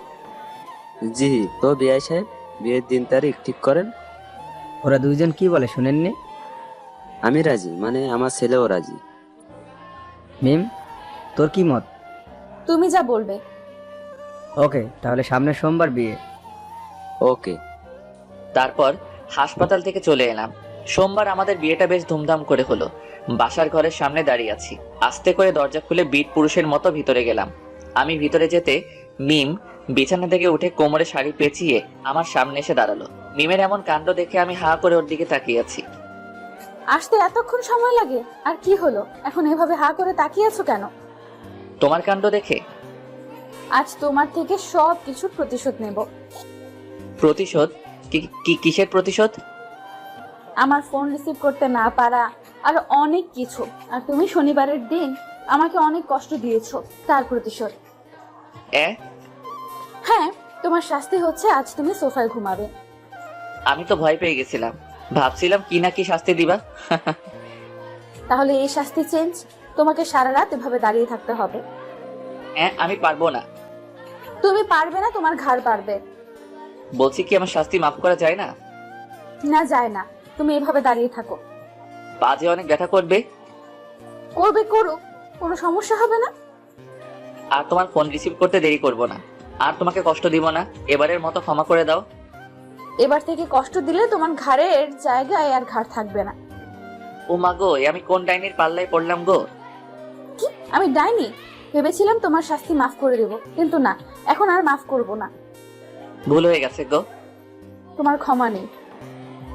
Speaker 7: জি, তো বিআই সাহেব বিয়ের দিন তারিখ ঠিক করেন।
Speaker 4: ওরা দুইজন কি বলে শুনেননি?
Speaker 7: আমি রাজি, মানে আমার ছেলেও রাজি।
Speaker 4: মিম, তোর কি মত?
Speaker 3: তুমি যা বলবে।
Speaker 4: ওকে, তাহলে সামনের সোমবার বিয়ে।
Speaker 7: ওকে।
Speaker 2: তারপর হাসপাতাল থেকে চলে এলাম। সোমবার আমাদের বিয়েটা বেশ ধুমধাম করে হলো। বাসার ঘরের সামনে দাঁড়িয়ে আছি। আস্তে করে দরজা খুলে বীর পুরুষের মতো ভিতরে গেলাম। আমি ভিতরে যেতে মিম বিছানা থেকে উঠে কোমরে শাড়ি পেঁচিয়ে আমার সামনে এসে দাঁড়ালো। মিমের এমন কাণ্ড দেখে আমি হা করে ওর দিকে তাকিয়ে আছি।
Speaker 3: আসতে এতক্ষণ সময় লাগে? আর কি হলো, এখন এভাবে হা করে তাকিয়ে আছো কেন?
Speaker 2: তোমার কাণ্ড দেখে?
Speaker 3: আজ তোমার থেকে সব কিছুর প্রতিশোধ নেব।
Speaker 2: প্রতিশোধ? কিসের প্রতিশোধ?
Speaker 3: আমার ফোন রিসিভ করতে না পারা আর অনেক কিছু। আর তুমি শনিবারের দিন আমাকে অনেক কষ্ট দিয়েছো, তার প্রতিশোধ। হ্যাঁ, তোমার শাস্তি হচ্ছে আজ তুমি সোফায় ঘুমাবে।
Speaker 2: আমি তো ভয় পেয়ে গেছিলাম, ভাবছিলাম কি না কি শাস্তি দিবা।
Speaker 3: তাহলে এই শাস্তি চেঞ্জ, তোমাকে সারা রাত এভাবে দাঁড়িয়ে থাকতে হবে।
Speaker 2: আমি পারবো না।
Speaker 3: তুমি পারবে না, তোমার ঘাড় পারবে।
Speaker 2: বলছি কি আমার শাস্তি মাফ করা যায় না?
Speaker 3: না, যায় না। তুমি এভাবে দাঁড়িয়ে থাকো।
Speaker 2: বাজে অনেক ব্যথা করবে।
Speaker 3: করবে, করো, কোনো সমস্যা হবে না।
Speaker 2: আর তোমার ফোন রিসিভ করতে দেরি করব না। আর তোমাকে কষ্ট দিব না। এবারের মতো ক্ষমা করে দাও।
Speaker 3: এবার থেকে কষ্ট দিলে তোমার ঘাড়ের জায়গায় আর ঘাড় থাকবে না।
Speaker 2: ও মা গো, আমি কোন ডাইনির পাল্লায় পড়লাম গো?
Speaker 3: কি, আমি ডাইনি? ভেবেছিলাম তোমার শাস্তি মাফ করে দেব, কিন্তু না, এখন আর মাফ করব না।
Speaker 2: ভুল হয়ে গেছে গো।
Speaker 3: তোমার ক্ষমা নেই।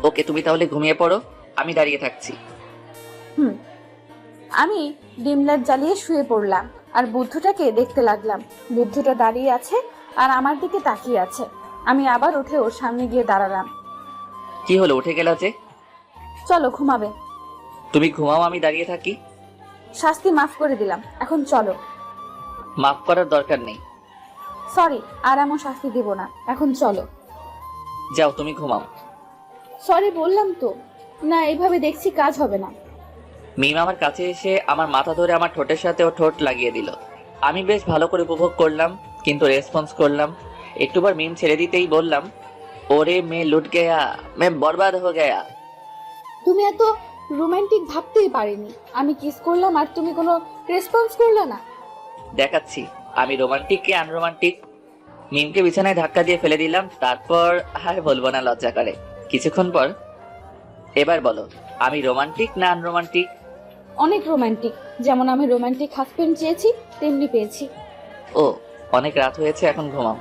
Speaker 2: ওকে, তুমি তাহলে ঘুমিয়ে পড়ো, আমি দাঁড়িয়ে থাকছি।
Speaker 3: আমি ডিম লাইট জ্বালিয়ে শুয়ে পড়লাম আর বুদ্ধটাকে দেখতে লাগলাম। বুদ্ধটা দাঁড়িয়ে আছে আর আমার দিকে তাকিয়ে আছে। আমি আবার উঠে ওর সামনে গিয়ে দাঁড়ালাম।
Speaker 2: কি হলো, উঠে গেলা যে?
Speaker 3: চলো ঘুমাবে।
Speaker 2: তুমি ঘুমাও, আমি দাঁড়িয়ে থাকি।
Speaker 3: শাস্তি মাফ করে দিলাম, এখন চলো।
Speaker 2: মাফ করার দরকার নেই।
Speaker 3: সরি, আর এমন শাস্তি দিব না, এখন চলো।
Speaker 2: যাও, তুমি ঘুমাও।
Speaker 3: সরি বললাম তো। না, এইভাবে দেখছি কাজ হবে না।
Speaker 2: মিম আমার কাছে এসে আমার মাথা ধরে আমার ঠোঁটের সাথে ও ঠোঁট লাগিয়ে দিল। আমি বেশ ভালো করে উপভোগ করলাম, কিন্তু রেসপন্স করলাম। একটুবার মিম ছেড়ে দিতেই বললাম, ওরে মে লুট গেয়া, মে বরবাদ হো গেয়া।
Speaker 3: তুমি এত রোমান্টিক ভাবতেই পারিনি। আমি কিস করলাম আর তুমি কোনো রেসপন্স করলে না।
Speaker 2: দেখাচ্ছি আমি রোমান্টিক কি আনরোমান্টিক। মিমকে বিছানায় ধাক্কা দিয়ে ফেলে দিলাম। তারপর আর বলবো না, লজ্জা করে। কিছুক্ষণ পর, এবার বলো আমি রোমান্টিক না আনরোমান্টিক?
Speaker 3: অনেক রোমান্টিক। যেমন আমি রোমান্টিক হাজবেন্ড চেয়েছি, তেমনি পেয়েছি।
Speaker 2: ও, অনেক রাত হয়েছে, এখন ঘুমাও।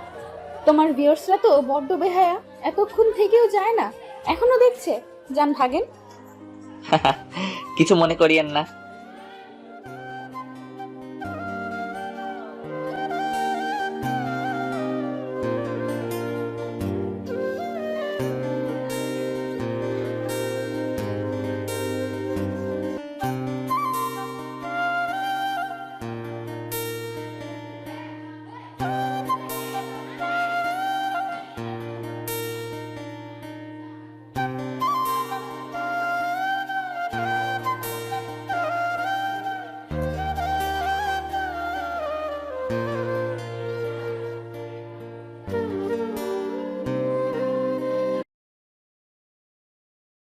Speaker 3: তোমার ভিউয়ার্সরা তো বড্ড বেহায়া, এতক্ষণ থেকেও যায় না, এখনো দেখছে। যান ভাগেন।
Speaker 2: কিছু মনে করিয়েন না।